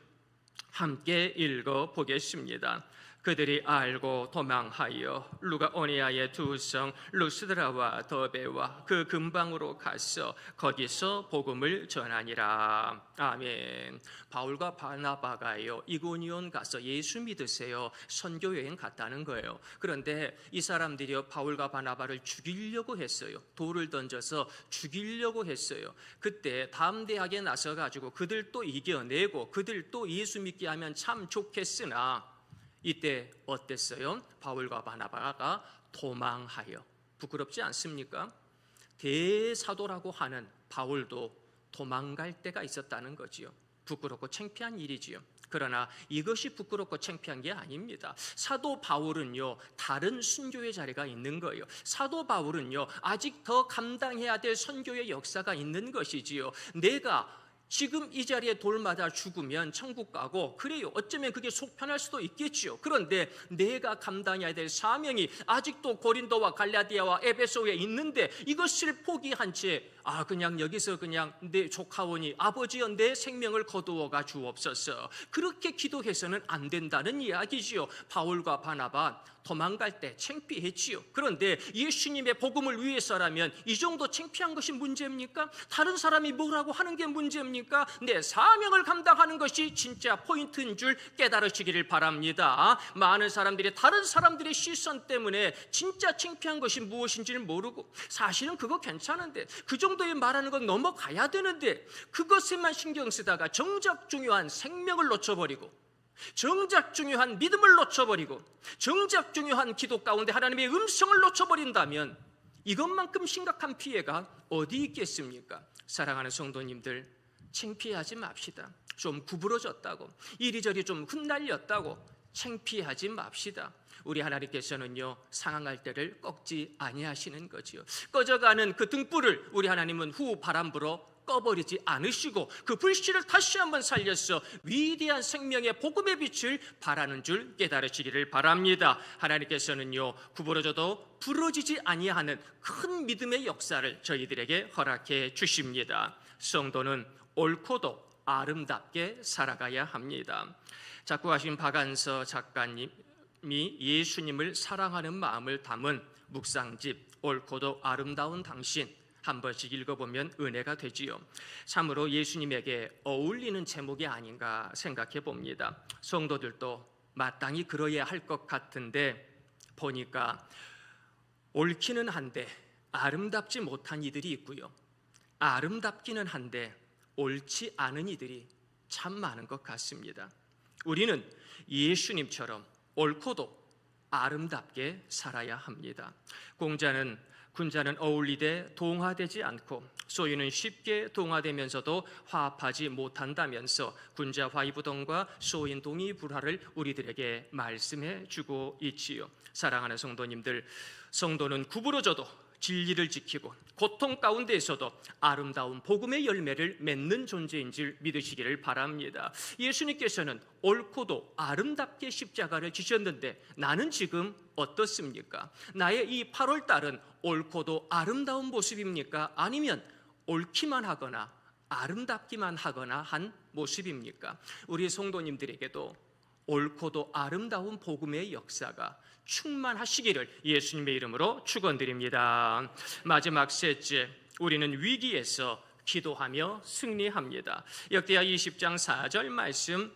함께 읽어 보겠습니다. 그들이 알고 도망하여 루가오니아의 두 성 루스드라와 더베와 그 근방으로 가서 거기서 복음을 전하니라. 아멘. 바울과 바나바가요, 이고니온 가서 예수 믿으세요 선교 여행 갔다는 거예요. 그런데 이 사람들이요, 바울과 바나바를 죽이려고 했어요. 돌을 던져서 죽이려고 했어요. 그때 담대하게 나서 가지고 그들 또 이겨내고 그들 또 예수 믿게 하면 참 좋겠으나, 이때 어땠어요? 바울과 바나바가 도망하여 부끄럽지 않습니까? 대사도라고 하는 바울도 도망갈 때가 있었다는 거지요. 부끄럽고 창피한 일이지요. 그러나 이것이 부끄럽고 창피한 게 아닙니다. 사도 바울은요, 다른 순교의 자리가 있는 거예요. 사도 바울은요, 아직 더 감당해야 될 선교의 역사가 있는 것이지요. 내가 지금 이 자리에 돌마다 죽으면 천국 가고, 그래요, 어쩌면 그게 속 편할 수도 있겠지요. 그런데 내가 감당해야 될 사명이 아직도 고린도와 갈라디아와 에베소에 있는데 이것을 포기한 채 그냥 여기서 그냥 내 조카오니 아버지여 내 생명을 거두어가 주옵소서, 그렇게 기도해서는 안 된다는 이야기지요. 바울과 바나바 도망갈 때 창피했지요. 그런데 예수님의 복음을 위해서라면 이 정도 창피한 것이 문제입니까? 다른 사람이 뭐라고 하는 게 문제입니까? 내 사명을 감당하는 것이 진짜 포인트인 줄 깨달으시기를 바랍니다. 많은 사람들이 다른 사람들의 시선 때문에 진짜 창피한 것이 무엇인지를 모르고, 사실은 그거 괜찮은데, 그 정도에 말하는 건 넘어가야 되는데, 그것에만 신경 쓰다가 정작 중요한 생명을 놓쳐버리고, 정작 중요한 믿음을 놓쳐버리고, 정작 중요한 기도 가운데 하나님의 음성을 놓쳐버린다면 이것만큼 심각한 피해가 어디 있겠습니까? 사랑하는 성도님들, 창피하지 맙시다. 좀 구부러졌다고, 이리저리 좀 흩날렸다고 창피하지 맙시다. 우리 하나님께서는요, 상황할 때를 꺾지 아니하시는 거지요. 꺼져가는 그 등불을 우리 하나님은 후 바람 불어 꺼버리지 않으시고 그 불씨를 다시 한번 살려서 위대한 생명의 복음의 빛을 발하는 줄 깨달으시기를 바랍니다. 하나님께서는요, 구부러져도 부러지지 아니하는 큰 믿음의 역사를 저희들에게 허락해 주십니다. 성도는 옳고도 아름답게 살아가야 합니다. 작곡하신 박안서 작가님이 예수님을 사랑하는 마음을 담은 묵상집 옳고도 아름다운 당신, 한 번씩 읽어보면 은혜가 되지요. 참으로 예수님에게 어울리는 제목이 아닌가 생각해 봅니다. 성도들도 마땅히 그러해야 할 것 같은데, 보니까 옳기는 한데 아름답지 못한 이들이 있고요, 아름답기는 한데 옳지 않은 이들이 참 많은 것 같습니다. 우리는 예수님처럼 옳고도 아름답게 살아야 합니다. 군자는 어울리되 동화되지 않고 소유는 쉽게 동화되면서도 화합하지 못한다면서 군자 화이부동과 소인 동의불화를 우리들에게 말씀해 주고 있지요. 사랑하는 성도님들, 성도는 구부러져도 진리를 지키고 고통 가운데에서도 아름다운 복음의 열매를 맺는 존재인 줄 믿으시기를 바랍니다. 예수님께서는 옳고도 아름답게 십자가를 지셨는데 나는 지금 어떻습니까? 나의 이 8월 달은 옳고도 아름다운 모습입니까? 아니면 옳기만 하거나 아름답기만 하거나 한 모습입니까? 우리 성도님들에게도 옳고도 아름다운 복음의 역사가 충만하시기를 예수님의 이름으로 축원드립니다. 마지막 셋째, 우리는 위기에서 기도하며 승리합니다. 역대하 20장 4절 말씀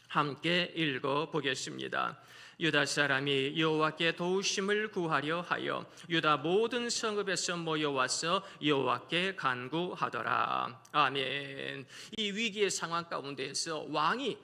함께 읽어보겠습니다. 유다 사람이 여호와께 도우심을 구하려 하여 유다 모든 성읍에서 모여와서 여호와께 간구하더라. 아멘. 이 위기의 상황 가운데에서 왕이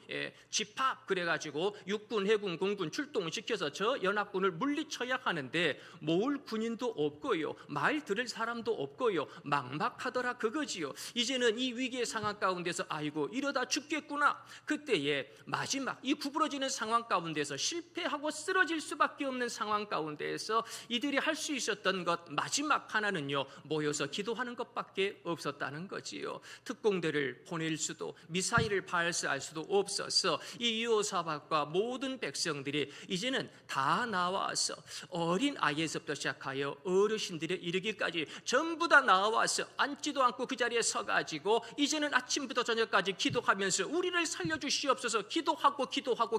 집합 그래가지고 육군, 해군, 공군 출동시켜서 저 연합군을 물리쳐야 하는데 모을 군인도 없고요, 말 들을 사람도 없고요, 막막하더라 그거지요. 이제는 이 위기의 상황 가운데서 아이고 이러다 죽겠구나. 그때에 마지막 이 구부러지는 상황 가운데서 실패하고 쓰러질 수밖에 없는 상황 가운데에서 이들이 할 수 있었던 것 마지막 하나는요, 모여서 기도하는 것밖에 없었다는 거지요. 특공대를 보낼 수도 미사일을 발사할 수도 없어서 이 여호사밧과 모든 백성들이 이제는 다 나와서 어린 아이에서부터 시작하여 어르신들에 이르기까지 전부 다 나와서 앉지도 않고 그 자리에 서가지고 이제는 아침부터 저녁까지 기도하면서 우리를 살려주시옵소서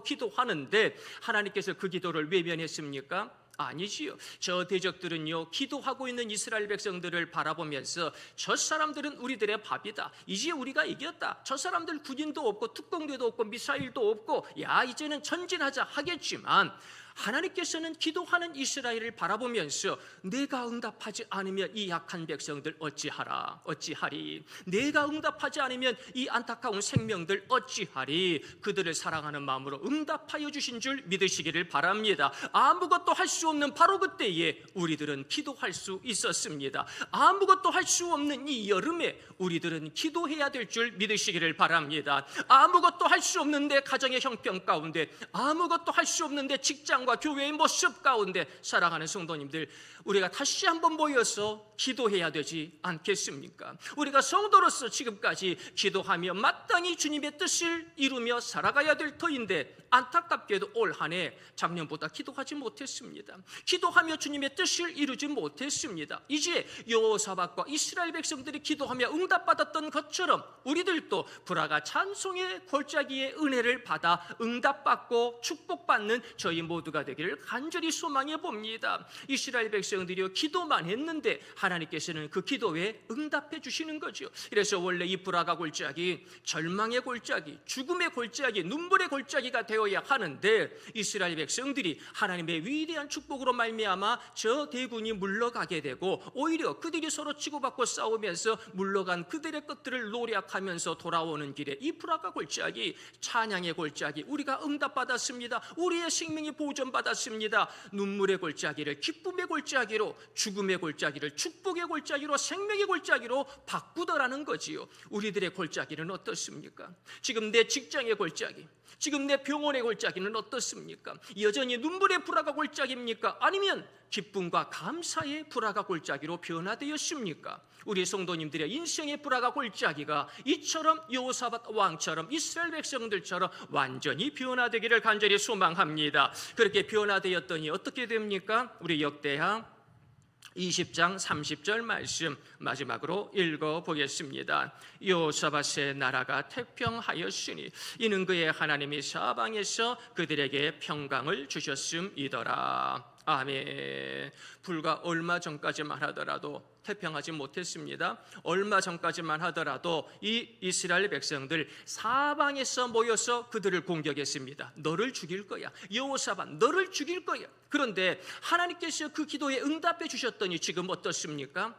기도하는데 하나님께서 그 기도를 외면했습니까? 아니지요. 저 대적들은요, 기도하고 있는 이스라엘 백성들을 바라보면서 저 사람들은 우리들의 밥이다, 이제 우리가 이겼다, 저 사람들 군인도 없고 특공대도 없고 미사일도 없고 야 이제는 전진하자 하겠지만 하나님께서는 기도하는 이스라엘을 바라보면서 내가 응답하지 않으면 이 약한 백성들 어찌하리? 내가 응답하지 않으면 이 안타까운 생명들 어찌하리? 그들을 사랑하는 마음으로 응답하여 주신 줄 믿으시기를 바랍니다. 아무것도 할 수 없는 바로 그때에 우리들은 기도할 수 있었습니다. 아무것도 할 수 없는 이 여름에 우리들은 기도해야 될 줄 믿으시기를 바랍니다. 아무것도 할 수 없는데 가정의 형편 가운데, 아무것도 할 수 없는데 직장과 교회의 모습 가운데 사랑하는 성도님들, 우리가 다시 한번 모여서 기도해야 되지 않겠습니까? 우리가 성도로서 지금까지 기도하며 마땅히 주님의 뜻을 이루며 살아가야 될 터인데 안타깝게도 올 한 해 작년보다 기도하지 못했습니다. 기도하며 주님의 뜻을 이루지 못했습니다. 이제 여호사밧과 이스라엘 백성들이 기도하며 응답받았던 것처럼 우리들도 불화가 찬송의 골짜기의 은혜를 받아 응답받고 축복받는 저희 모두가 되기를 간절히 소망해 봅니다. 이스라엘 백성들이요, 기도만 했는데 하나님께서는 그 기도에 응답해 주시는 거죠. 그래서 원래 이 불화가 골짜기, 절망의 골짜기, 죽음의 골짜기, 눈물의 골짜기가 되어야 하는데 이스라엘 백성들이 하나님의 위대한 축복으로 말미암아 저 대군이 물러가게 되고 오히려 그들이 서로 치고받고 싸우면서 물러간 그들의 것들을 노력하면서 돌아오는 길에 이 불화가 골짜기, 찬양의 골짜기, 우리가 응답받았습니다. 우리의 생명이 보존받았습니다. 눈물의 골짜기를 기쁨의 골짜기로, 죽음의 골짜기를 축복의 골짜기로, 생명의 골짜기로 바꾸더라는 거지요. 우리들의 골짜기는 어떻습니까? 지금 내 직장의 골짜기, 지금 내 병원의 골짜기는 어떻습니까? 여전히 눈물의 불화가 골짜기입니까? 아니면 기쁨과 감사의 불화가 골짜기로 변화되었습니까? 우리 성도님들의 인생의 불화가 골짜기가 이처럼 여호사밧 왕처럼 이스라엘 백성들처럼 완전히 변화되기를 간절히 소망합니다. 그렇게 변화되었더니 어떻게 됩니까? 우리 역대하 20장 30절 말씀 마지막으로 읽어보겠습니다. 여호사밧의 나라가 태평하였으니 이는 그의 하나님이 사방에서 그들에게 평강을 주셨음이더라. 아멘. 불과 얼마 전까지만 하더라도 태평하지 못했습니다. 얼마 전까지만 하더라도 이 이스라엘 백성들 사방에서 모여서 그들을 공격했습니다. 너를 죽일 거야. 여호사밧 너를 죽일 거야. 그런데 하나님께서 그 기도에 응답해 주셨더니 지금 어떻습니까?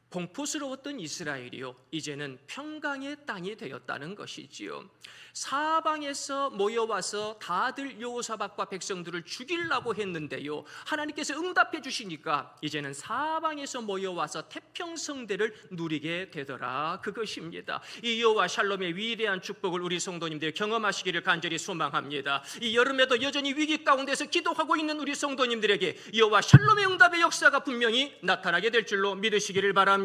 공포스러웠던 이스라엘이요, 이제는 평강의 땅이 되었다는 것이지요. 사방에서 모여와서 다들 여호사밧과 백성들을 죽이려고 했는데요, 하나님께서 응답해 주시니까 이제는 사방에서 모여와서 태평성대를 누리게 되더라, 그것입니다. 이 여호와 샬롬의 위대한 축복을 우리 성도님들 경험하시기를 간절히 소망합니다. 이 여름에도 여전히 위기 가운데서 기도하고 있는 우리 성도님들에게 여호와 샬롬의 응답의 역사가 분명히 나타나게 될 줄로 믿으시기를 바랍니다.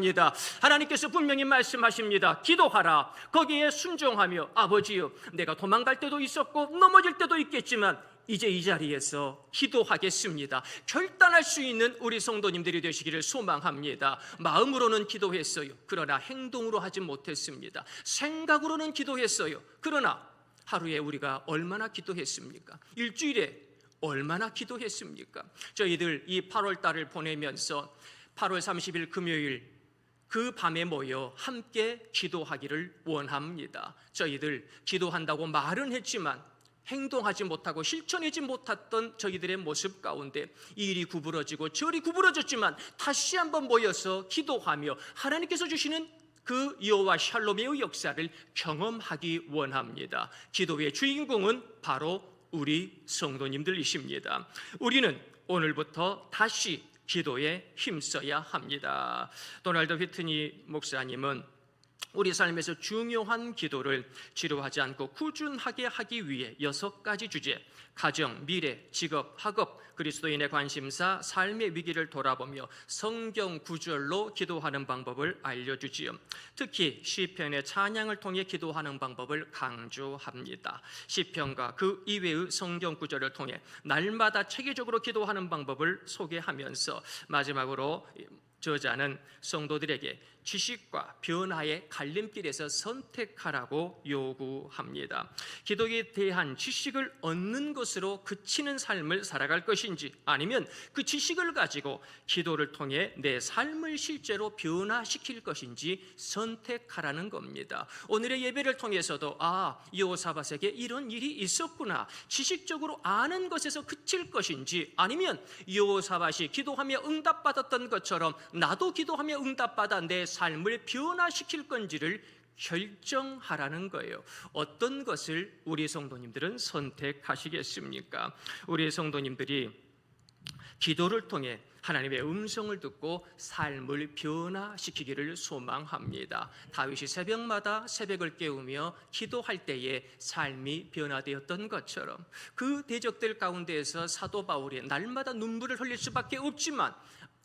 하나님께서 분명히 말씀하십니다. 기도하라. 거기에 순종하며 아버지여, 내가 도망갈 때도 있었고 넘어질 때도 있겠지만 이제 이 자리에서 기도하겠습니다. 결단할 수 있는 우리 성도님들이 되시기를 소망합니다. 마음으로는 기도했어요. 그러나 행동으로 하지 못했습니다. 생각으로는 기도했어요. 그러나 하루에 우리가 얼마나 기도했습니까? 일주일에 얼마나 기도했습니까? 저희들 이 8월 달을 보내면서 8월 30일 금요일 그 밤에 모여 함께 기도하기를 원합니다. 저희들 기도한다고 말은 했지만 행동하지 못하고 실천하지 못했던 저희들의 모습 가운데 이리 구부러지고 저리 구부러졌지만 다시 한번 모여서 기도하며 하나님께서 주시는 그 여호와 샬롬의 역사를 경험하기 원합니다. 기도의 주인공은 바로 우리 성도님들이십니다. 우리는 오늘부터 다시 기도에 힘써야 합니다. 도널드 휘트니 목사님은 우리 삶에서 중요한 기도를 지루하지 않고 꾸준하게 하기 위해 6가지 주제, 가정, 미래, 직업, 학업, 그리스도인의 관심사, 삶의 위기를 돌아보며 성경 구절로 기도하는 방법을 알려주지요. 특히 시편의 찬양을 통해 기도하는 방법을 강조합니다. 시편과 그 이외의 성경 구절을 통해 날마다 체계적으로 기도하는 방법을 소개하면서 마지막으로 저자는 성도들에게 지식과 변화의 갈림길에서 선택하라고 요구합니다. 기도에 대한 지식을 얻는 것으로 그치는 삶을 살아갈 것인지, 아니면 그 지식을 가지고 기도를 통해 내 삶을 실제로 변화시킬 것인지 선택하라는 겁니다. 오늘의 예배를 통해서도 여호사밧에게 이런 일이 있었구나, 지식적으로 아는 것에서 그칠 것인지, 아니면 여호사밧이 기도하며 응답받았던 것처럼 나도 기도하며 응답받아 내 삶을 변화시킬 건지를 결정하라는 거예요. 어떤 것을 우리 성도님들은 선택하시겠습니까? 우리 성도님들이 기도를 통해 하나님의 음성을 듣고 삶을 변화시키기를 소망합니다. 다윗이 새벽마다 새벽을 깨우며 기도할 때에 삶이 변화되었던 것처럼, 그 대적들 가운데에서 사도 바울이 날마다 눈물을 흘릴 수밖에 없지만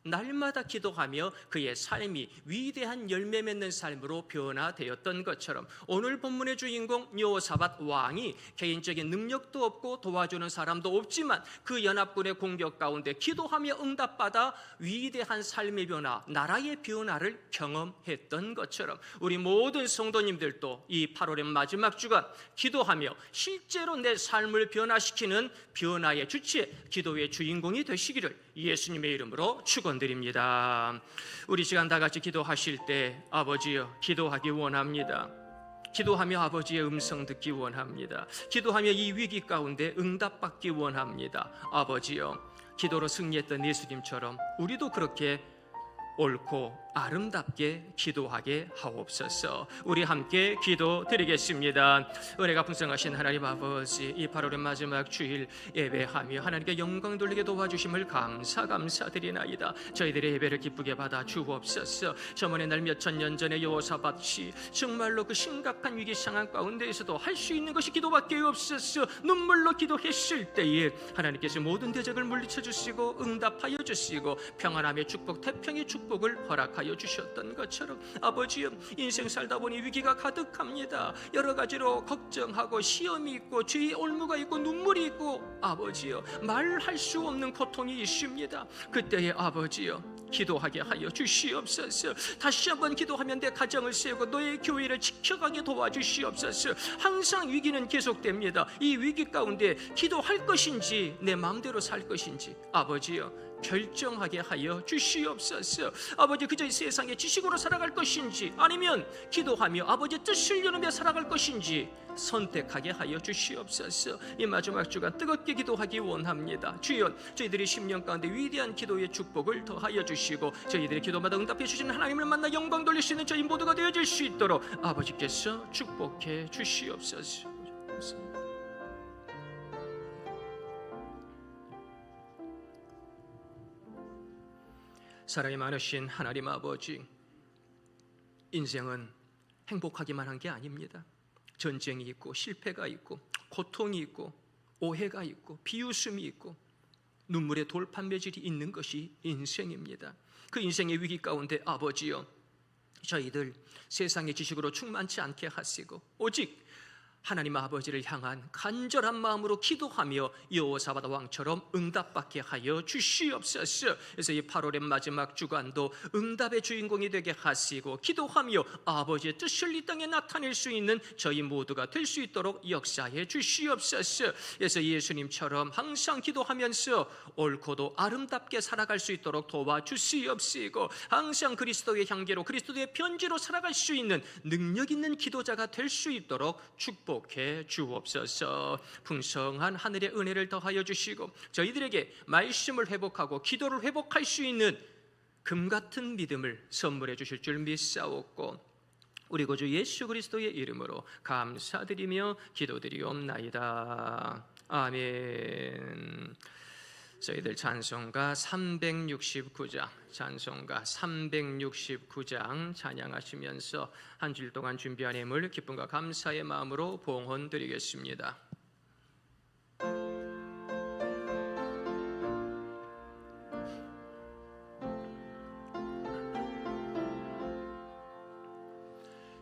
날마다 기도하며 그의 삶이 위대한 열매 맺는 삶으로 변화되었던 것처럼, 오늘 본문의 주인공 여호사밧 왕이 개인적인 능력도 없고 도와주는 사람도 없지만 그 연합군의 공격 가운데 기도하며 응답받아 위대한 삶의 변화, 나라의 변화를 경험했던 것처럼, 우리 모든 성도님들도 이 8월의 마지막 주간 기도하며 실제로 내 삶을 변화시키는 변화의 주체, 기도의 주인공이 되시기를 예수님의 이름으로 축원드립니다. 우리 시간 다 같이 기도하실 때 아버지여 기도하기 원합니다. 기도하며 아버지의 음성 듣기 원합니다. 기도하며 이 위기 가운데 응답받기 원합니다. 아버지여, 기도로 승리했던 예수님처럼 우리도 그렇게 옳고 아름답게 기도하게 하옵소서. 우리 함께 기도드리겠습니다. 은혜가 풍성하신 하나님 아버지, 이 8월의 마지막 주일 예배하며 하나님께 영광 돌리게 도와주심을 감사드리나이다. 저희들의 예배를 기쁘게 받아 주옵소서. 저번에 날 몇천 년 전에 여호사밧이 정말로 그 심각한 위기 상황 가운데에서도 할 수 있는 것이 기도밖에 없었어. 눈물로 기도했을 때에 하나님께서 모든 대적을 물리쳐 주시고 응답하여 주시고 평안함의 축복, 태평의 축복을 허락하여 주셨던 것처럼, 아버지여, 인생 살다 보니 위기가 가득합니다. 여러 가지로 걱정하고 시험이 있고 죄의 올무가 있고 눈물이 있고, 아버지여, 말할 수 없는 고통이 있습니다. 그때에 아버지여 기도하게 하여 주시옵소서. 다시 한번 기도하면 내 가정을 세우고 너의 교회를 지켜가게 도와주시옵소서. 항상 위기는 계속됩니다. 이 위기 가운데 기도할 것인지 내 마음대로 살 것인지 아버지여 결정하게 하여 주시옵소서. 아버지, 그저 이 세상의 지식으로 살아갈 것인지 아니면 기도하며 아버지의 뜻을 이루며 살아갈 것인지 선택하게 하여 주시옵소서. 이 마지막 주간 뜨겁게 기도하기 원합니다. 주여, 저희들이 10년 가운데 위대한 기도의 축복을 더하여 주시고 저희들의 기도마다 응답해 주시는 하나님을 만나 영광 돌릴 수 있는 저희 모두가 되어질 수 있도록 아버지께서 축복해 주시옵소서. 사랑이 많으신 하나님 아버지, 인생은 행복하기만 한 게 아닙니다. 전쟁이 있고 실패가 있고 고통이 있고 오해가 있고 비웃음이 있고 눈물의 돌판매질이 있는 것이 인생입니다. 그 인생의 위기 가운데 아버지여, 저희들 세상의 지식으로 충만치 않게 하시고 오직 하나님 아버지를 향한 간절한 마음으로 기도하며 여호사밧 왕처럼 응답받게 하여 주시옵소서. 그래서 이 8월의 마지막 주간도 응답의 주인공이 되게 하시고 기도하며 아버지의 뜻을 이 땅에 나타낼 수 있는 저희 모두가 될 수 있도록 역사해 주시옵소서. 그래서 예수님처럼 항상 기도하면서 옳고도 아름답게 살아갈 수 있도록 도와주시옵시고 항상 그리스도의 향기로 그리스도의 편지로 살아갈 수 있는 능력 있는 기도자가 될 수 있도록 축복해 주옵소서. 풍성한 하늘의 은혜를 더하여 주시고 저희들에게 말씀을 회복하고 기도를 회복할 수 있는 금같은 믿음을 선물해 주실 줄 믿사옵고 우리 구주 예수 그리스도의 이름으로 감사드리며 기도드리옵나이다. 아멘. 저희들 찬송가 369장 찬양하시면서 한 주일 동안 준비한 예물 기쁨과 감사의 마음으로 봉헌 드리겠습니다.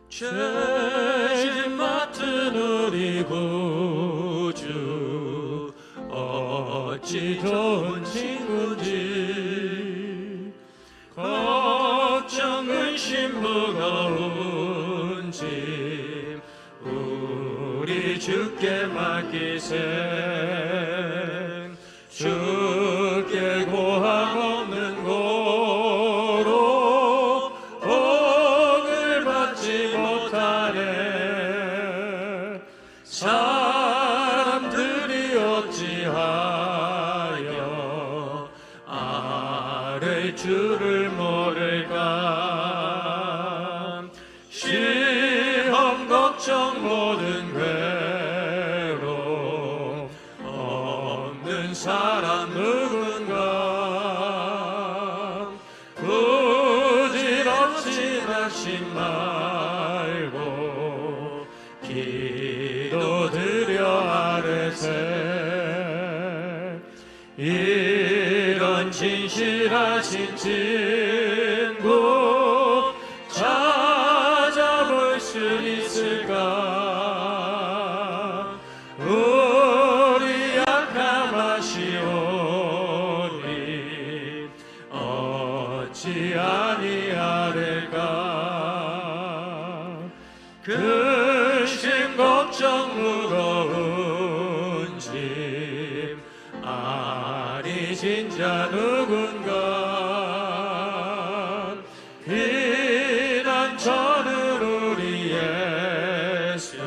죄 맡은 우리 구주 어찌 좋은 친구인지 근심 무거운 짐 우리 주께 맡기세 주께 고함 없는 고로 복을 받지 못하네 사람들이 어찌하여 아뢰 주를 모를까 시험 걱정 모든 괴로움 없는 사람 누군가 부질없이 낙심 말고 기도드려 아뢰세 이런 진실하신 친구 찾아볼 수 있을까 우리 약함 아시오니 어찌 아니하릴까 근심 걱정 무거운 짐 아리진 자 누군가 피난처는 우리 예수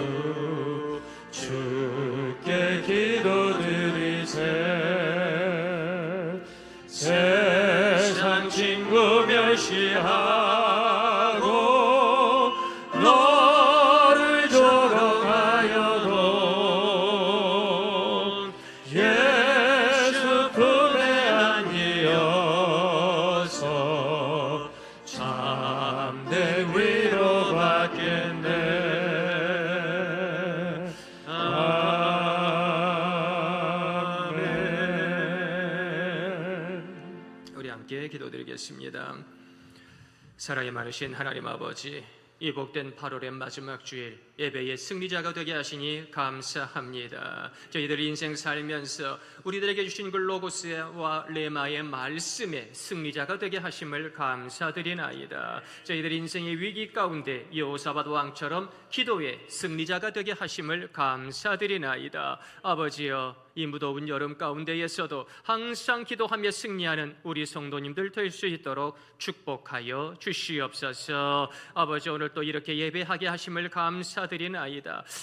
주께 기도드리세 세상 친구 멸시하고 너를 조롱하여도 예수 품에 안기어서 참된 위로받겠네 아멘. 우리 함께 기도드리겠습니다. 사랑이 많으신 하나님 아버지, 이 복된 8월의 마지막 주일 예배의 승리자가 되게 하시니 감사합니다. 저희들 인생 살면서 우리들에게 주신 그 로고스와 레마의 말씀에 승리자가 되게 하심을 감사드리나이다. 저희들 인생의 위기 가운데 여호사밧 왕처럼 기도의 승리자가 되게 하심을 감사드리나이다. 아버지여, 이 무더운 여름 가운데에서도 항상 기도하며 승리하는 우리 성도님들 될 수 있도록 축복하여 주시옵소서. 아버지, 오늘 또 이렇게 예배하게 하심을 감사드리나이다.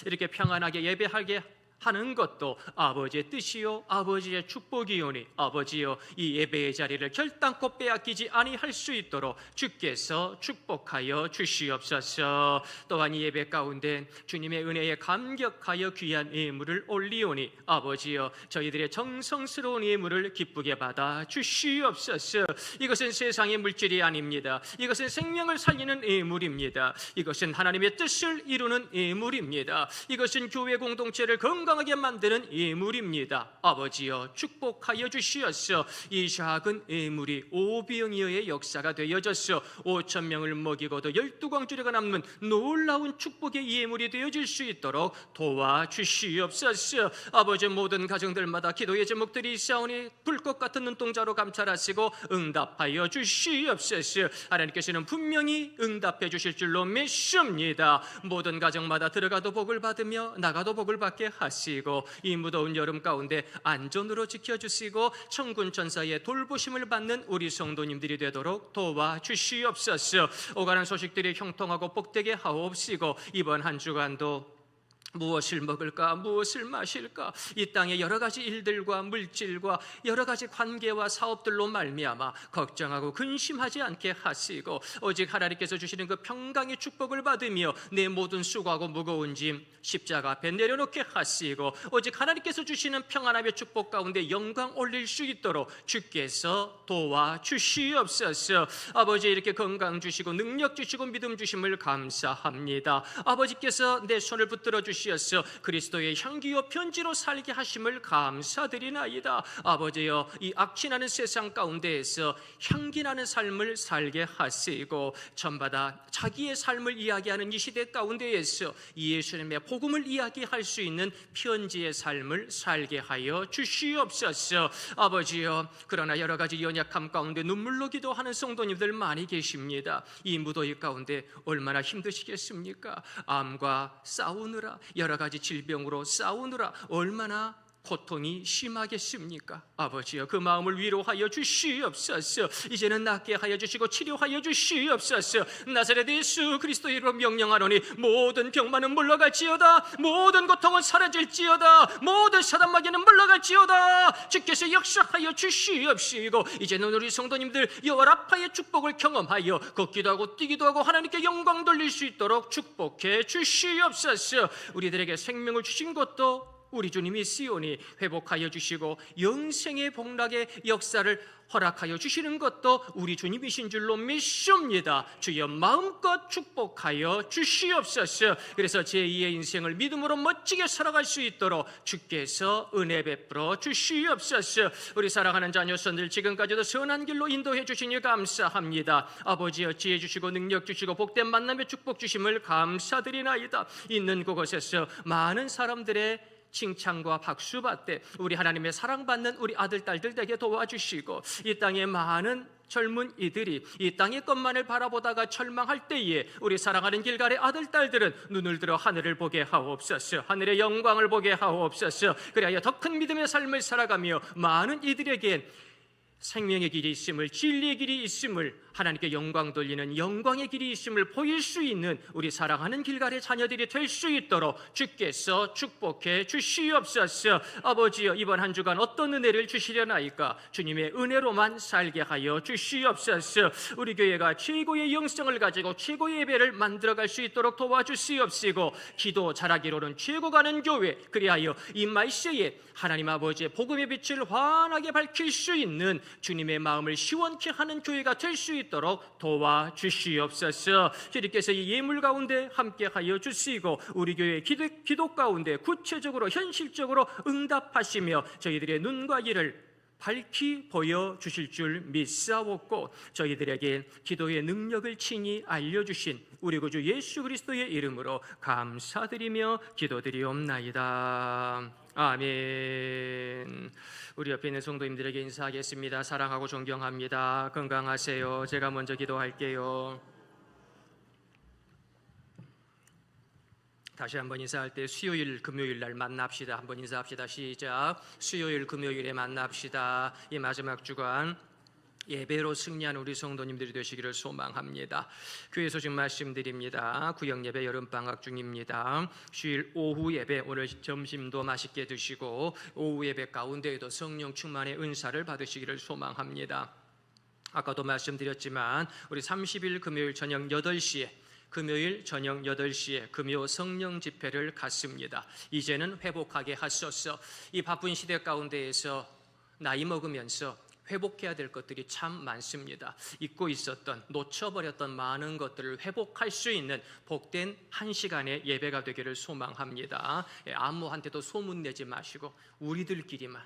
이렇게 평안하게 예배하게 하는 것도 아버지의 뜻이요 아버지의 축복이오니 아버지여, 이 예배의 자리를 결단코 빼앗기지 아니할 수 있도록 주께서 축복하여 주시옵소서. 또한 이 예배 가운데 주님의 은혜에 감격하여 귀한 예물을 올리오니 아버지여, 저희들의 정성스러운 예물을 기쁘게 받아 주시옵소서. 이것은 세상의 물질이 아닙니다. 이것은 생명을 살리는 예물입니다. 이것은 하나님의 뜻을 이루는 예물입니다. 이것은 교회 공동체를 건강하게 만드는 예물입니다. 아버지여, 축복하여 주시옵소서. 이 작은 예물이 오병이어의 역사가 되어져서 5,000명을 먹이고도 12광주리가 남는 놀라운 축복의 예물이 되어질 수 있도록 도와주시옵소서. 아버지, 모든 가정들마다 기도의 제목들이 있사오니 불꽃 같은 눈동자로 감찰하시고 응답하여 주시옵소서. 하나님께서는 분명히 응답해 주실 줄로 믿습니다. 모든 가정마다 들어가도 복을 받으며 나가도 복을 받게 하시고, 이 무더운 여름 가운데 안전으로 지켜주시고 천군 천사의 돌보심을 받는 우리 성도님들이 되도록 도와주시옵소서. 오가는 소식들이 형통하고 복되게 하옵시고, 이번 한 주간도 무엇을 먹을까, 무엇을 마실까, 이 땅의 여러 가지 일들과 물질과 여러 가지 관계와 사업들로 말미암아 걱정하고 근심하지 않게 하시고, 오직 하나님께서 주시는 그 평강의 축복을 받으며 내 모든 수고하고 무거운 짐 십자가 앞에 내려놓게 하시고, 오직 하나님께서 주시는 평안함의 축복 가운데 영광 올릴 수 있도록 주께서 도와주시옵소서. 아버지, 이렇게 건강 주시고 능력 주시고 믿음 주심을 감사합니다. 아버지께서 내 손을 붙들어 주시고 주시어서 그리스도의 향기요 편지로 살게 하심을 감사드리나이다. 아버지여, 이 악취나는 세상 가운데에서 향기나는 삶을 살게 하시고 전받아 자기의 삶을 이야기하는 이 시대 가운데에서 예수님의 복음을 이야기할 수 있는 편지의 삶을 살게 하여 주시옵소서. 아버지여, 그러나 여러 가지 연약함 가운데 눈물로 기도하는 성도님들 많이 계십니다. 이 무더위 가운데 얼마나 힘드시겠습니까? 암과 싸우느라, 여러 가지 질병으로 싸우느라 얼마나 고통이 심하겠습니까? 아버지여, 그 마음을 위로하여 주시옵소서. 이제는 낫게 하여 주시고 치료하여 주시옵소서. 나사렛 예수 그리스도의 이름으로 명령하노니 모든 병만은 물러갈지어다, 모든 고통은 사라질지어다, 모든 사단마귀는 물러갈지어다. 주께서 역사하여 주시옵시고 이제는 우리 성도님들 여호와 라파의 축복을 경험하여 걷기도 하고 뛰기도 하고 하나님께 영광 돌릴 수 있도록 축복해 주시옵소서. 우리들에게 생명을 주신 것도 우리 주님이 시온이 회복하여 주시고 영생의 복락의 역사를 허락하여 주시는 것도 우리 주님이신 줄로 믿습니다. 주여 마음껏 축복하여 주시옵소서. 그래서 제2의 인생을 믿음으로 멋지게 살아갈 수 있도록 주께서 은혜 베풀어 주시옵소서. 우리 사랑하는 자녀선들 지금까지도 선한 길로 인도해 주시니 감사합니다. 아버지여, 지혜 주시고 능력 주시고 복된 만남의 축복 주심을 감사드리나이다. 있는 그곳에서 많은 사람들의 칭찬과 박수 받되 우리 하나님의 사랑받는 우리 아들 딸들 되게 도와주시고 이 땅에 많은 젊은 이들이 이 땅의 것만을 바라보다가 절망할 때에 우리 사랑하는 길갈의 아들 딸들은 눈을 들어 하늘을 보게 하옵소서. 하늘의 영광을 보게 하옵소서. 그리하여 더 큰 믿음의 삶을 살아가며 많은 이들에게 생명의 길이 있음을, 진리의 길이 있음을, 하나님께 영광 돌리는 영광의 길이 있음을 보일 수 있는 우리 사랑하는 길갈의 자녀들이 될 수 있도록 주께서 축복해 주시옵소서. 아버지여, 이번 한 주간 어떤 은혜를 주시려나이까? 주님의 은혜로만 살게 하여 주시옵소서. 우리 교회가 최고의 영성을 가지고 최고의 예배를 만들어갈 수 있도록 도와주시옵시고 기도 잘하기로는 최고 가는 교회, 그리하여 이 말세에 하나님 아버지의 복음의 빛을 환하게 밝힐 수 있는 주님의 마음을 시원케 하는 교회가 될 수 있도록 도와주시옵소서. 주님께서 이 예물 가운데 함께하여 주시고 우리 교회의 기도 가운데 구체적으로 현실적으로 응답하시며 저희들의 눈과 이를 밝히 보여주실 줄 믿사옵고 저희들에게 기도의 능력을 친히 알려주신 우리 구주 예수 그리스도의 이름으로 감사드리며 기도드리옵나이다. 아멘. 우리 옆에 있는 성도님들에게 인사하겠습니다. 사랑하고 존경합니다. 건강하세요. 제가 먼저 기도할게요. 다시 한번 인사할 때 수요일 금요일 날 만납시다. 한번 인사합시다. 시작. 수요일 금요일에 만납시다. 이 마지막 주간 예배로 승리한 우리 성도님들이 되시기를 소망합니다. 교회 소식 말씀드립니다. 구역예배 여름방학 중입니다. 주일 오후 예배, 오늘 점심도 맛있게 드시고 오후 예배 가운데에도 성령 충만의 은사를 받으시기를 소망합니다. 아까도 말씀드렸지만 우리 30일 금요일 저녁 8시에 금요일 저녁 8시에 금요 성령 집회를 갖습니다. 이제는 회복하게 하소서. 이 바쁜 시대 가운데에서 나이 먹으면서 회복해야 될 것들이 참 많습니다. 잊고 있었던, 놓쳐버렸던 많은 것들을 회복할 수 있는 복된 한 시간의 예배가 되기를 소망합니다. 아무한테도 소문내지 마시고 우리들끼리만,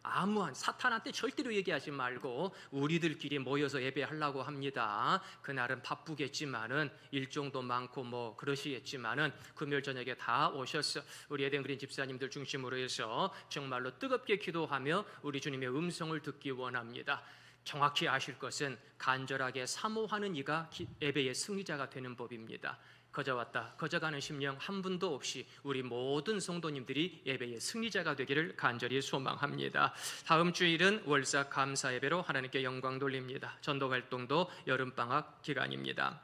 아무한 사탄한테 절대로 얘기하지 말고 우리들끼리 모여서 예배하려고 합니다. 그날은 바쁘겠지만은 일정도 많고 뭐 그러시겠지만은 금요일 저녁에 다 오셔서 우리 에덴 그린 집사님들 중심으로 해서 정말로 뜨겁게 기도하며 우리 주님의 음성을 듣기 원합니다. 정확히 아실 것은 간절하게 사모하는 이가 예배의 승리자가 되는 법입니다. 거저왔다 거저가는 심령 한 분도 없이 우리 모든 성도님들이 예배의 승리자가 되기를 간절히 소망합니다. 다음 주일은 월삭 감사 예배로 하나님께 영광 돌립니다. 전도 활동도 여름방학 기간입니다.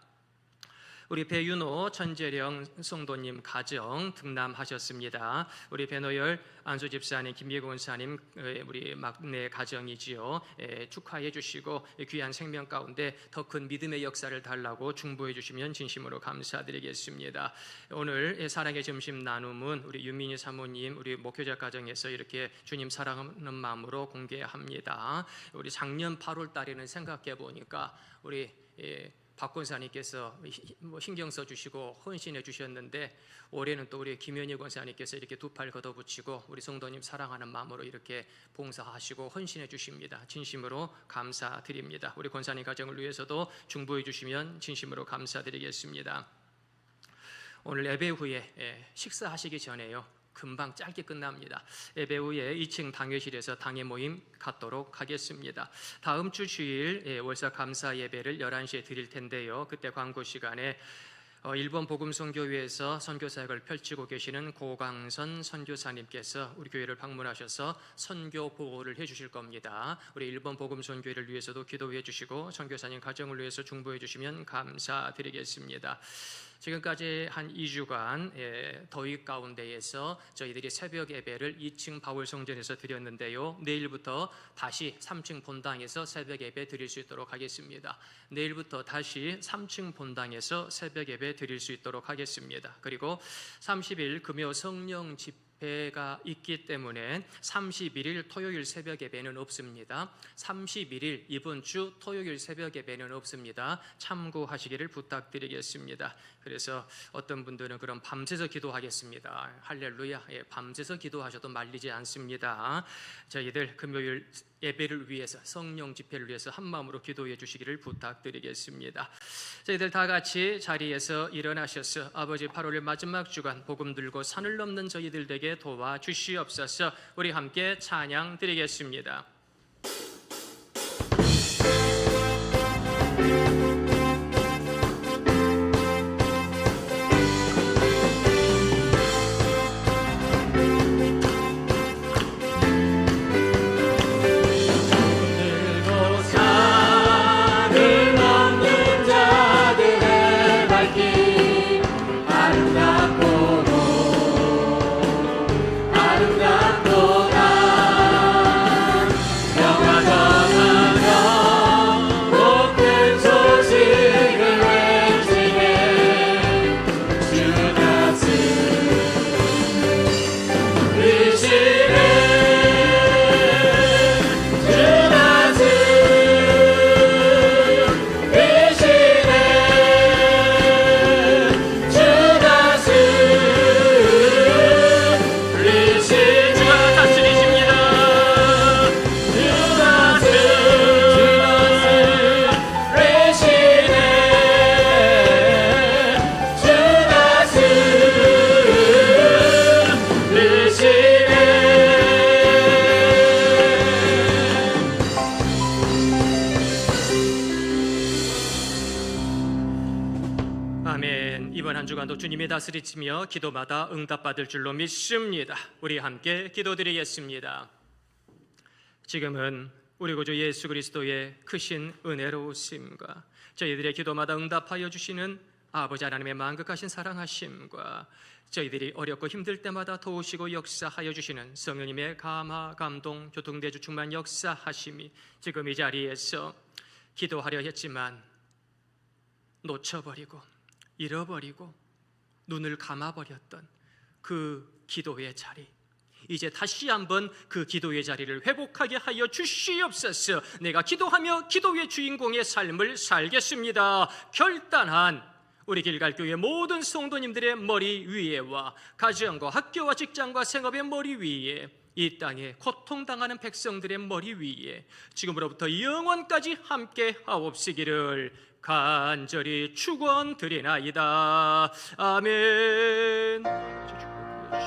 우리 배윤호 천재령 성도님 가정 등남하셨습니다. 우리 배노열 안수 집사님, 김예고 원사님 우리 막내 가정이지요. 축하해 주시고 귀한 생명 가운데 더 큰 믿음의 역사를 달라고 중보해 주시면 진심으로 감사드리겠습니다. 오늘 사랑의 점심 나눔은 우리 윤민희 사모님 우리 목회자 가정에서 이렇게 주님 사랑하는 마음으로 공개합니다. 우리 작년 8월 달에는 생각해 보니까 우리 박 권사님께서 뭐 신경 써주시고 헌신해 주셨는데 올해는 또 우리 김현희 권사님께서 이렇게 두 팔 걷어붙이고 우리 성도님 사랑하는 마음으로 이렇게 봉사하시고 헌신해 주십니다. 진심으로 감사드립니다. 우리 권사님 가정을 위해서도 중보해 주시면 진심으로 감사드리겠습니다. 오늘 예배 후에 식사하시기 전에요, 금방 짧게 끝납니다. 예배 후에 2층 당회실에서 당회 모임 갖도록 하겠습니다. 다음 주 주일 월사 감사 예배를 11시에 드릴 텐데요, 그때 광고 시간에 일본 복음선교회에서 선교 사역을 펼치고 계시는 고강선 선교사님께서 우리 교회를 방문하셔서 선교 보고를 해주실 겁니다. 우리 일본 복음선교회를 위해서도 기도해 주시고 선교사님 가정을 위해서 중보해 주시면 감사드리겠습니다. 지금까지 한 2주간 더위 가운데에서 저희들이 새벽 예배를 2층 바울성전에서 드렸는데요, 내일부터 다시 3층 본당에서 새벽 예배 드릴 수 있도록 하겠습니다. 내일부터 다시 3층 본당에서 새벽 예배 드릴 수 있도록 하겠습니다. 그리고 30일 금요 성령 집회가 있기 때문에 31일 토요일 새벽 예배는 없습니다. 31일 이번 주 토요일 새벽 예배는 없습니다. 참고하시기를 부탁드리겠습니다. 그래서 어떤 분들은 그럼 밤새서 기도하겠습니다. 할렐루야, 밤새서 기도하셔도 말리지 않습니다. 저희들 금요일 예배를 위해서, 성령 집회를 위해서 한 마음으로 기도해 주시기를 부탁드리겠습니다. 저희들 다 같이 자리에서 일어나셔서 아버지 8월 마지막 주간 복음 들고 산을 넘는 저희들 되게 도와주시옵소서. 우리 함께 찬양 드리겠습니다. 주님이 다스리시며 기도마다 응답받을 줄로 믿습니다. 우리 함께 기도드리겠습니다. 지금은 우리 구주 예수 그리스도의 크신 은혜로우심과 저희들의 기도마다 응답하여 주시는 아버지 하나님의 만극하신 사랑하심과 저희들이 어렵고 힘들 때마다 도우시고 역사하여 주시는 성령님의 감화, 감동, 교통대주 충만 역사하심이 지금 이 자리에서 기도하려 했지만 놓쳐버리고 잃어버리고 눈을 감아버렸던 그 기도의 자리, 이제 다시 한번 그 기도의 자리를 회복하게 하여 주시옵소서. 내가 기도하며 기도의 주인공의 삶을 살겠습니다. 결단한 우리 길갈교회 모든 성도님들의 머리 위에와 가정과 학교와 직장과 생업의 머리 위에, 이 땅에 고통당하는 백성들의 머리 위에 지금으로부터 영원까지 함께 하옵시기를 간절히 축원드리나이다. 아멘.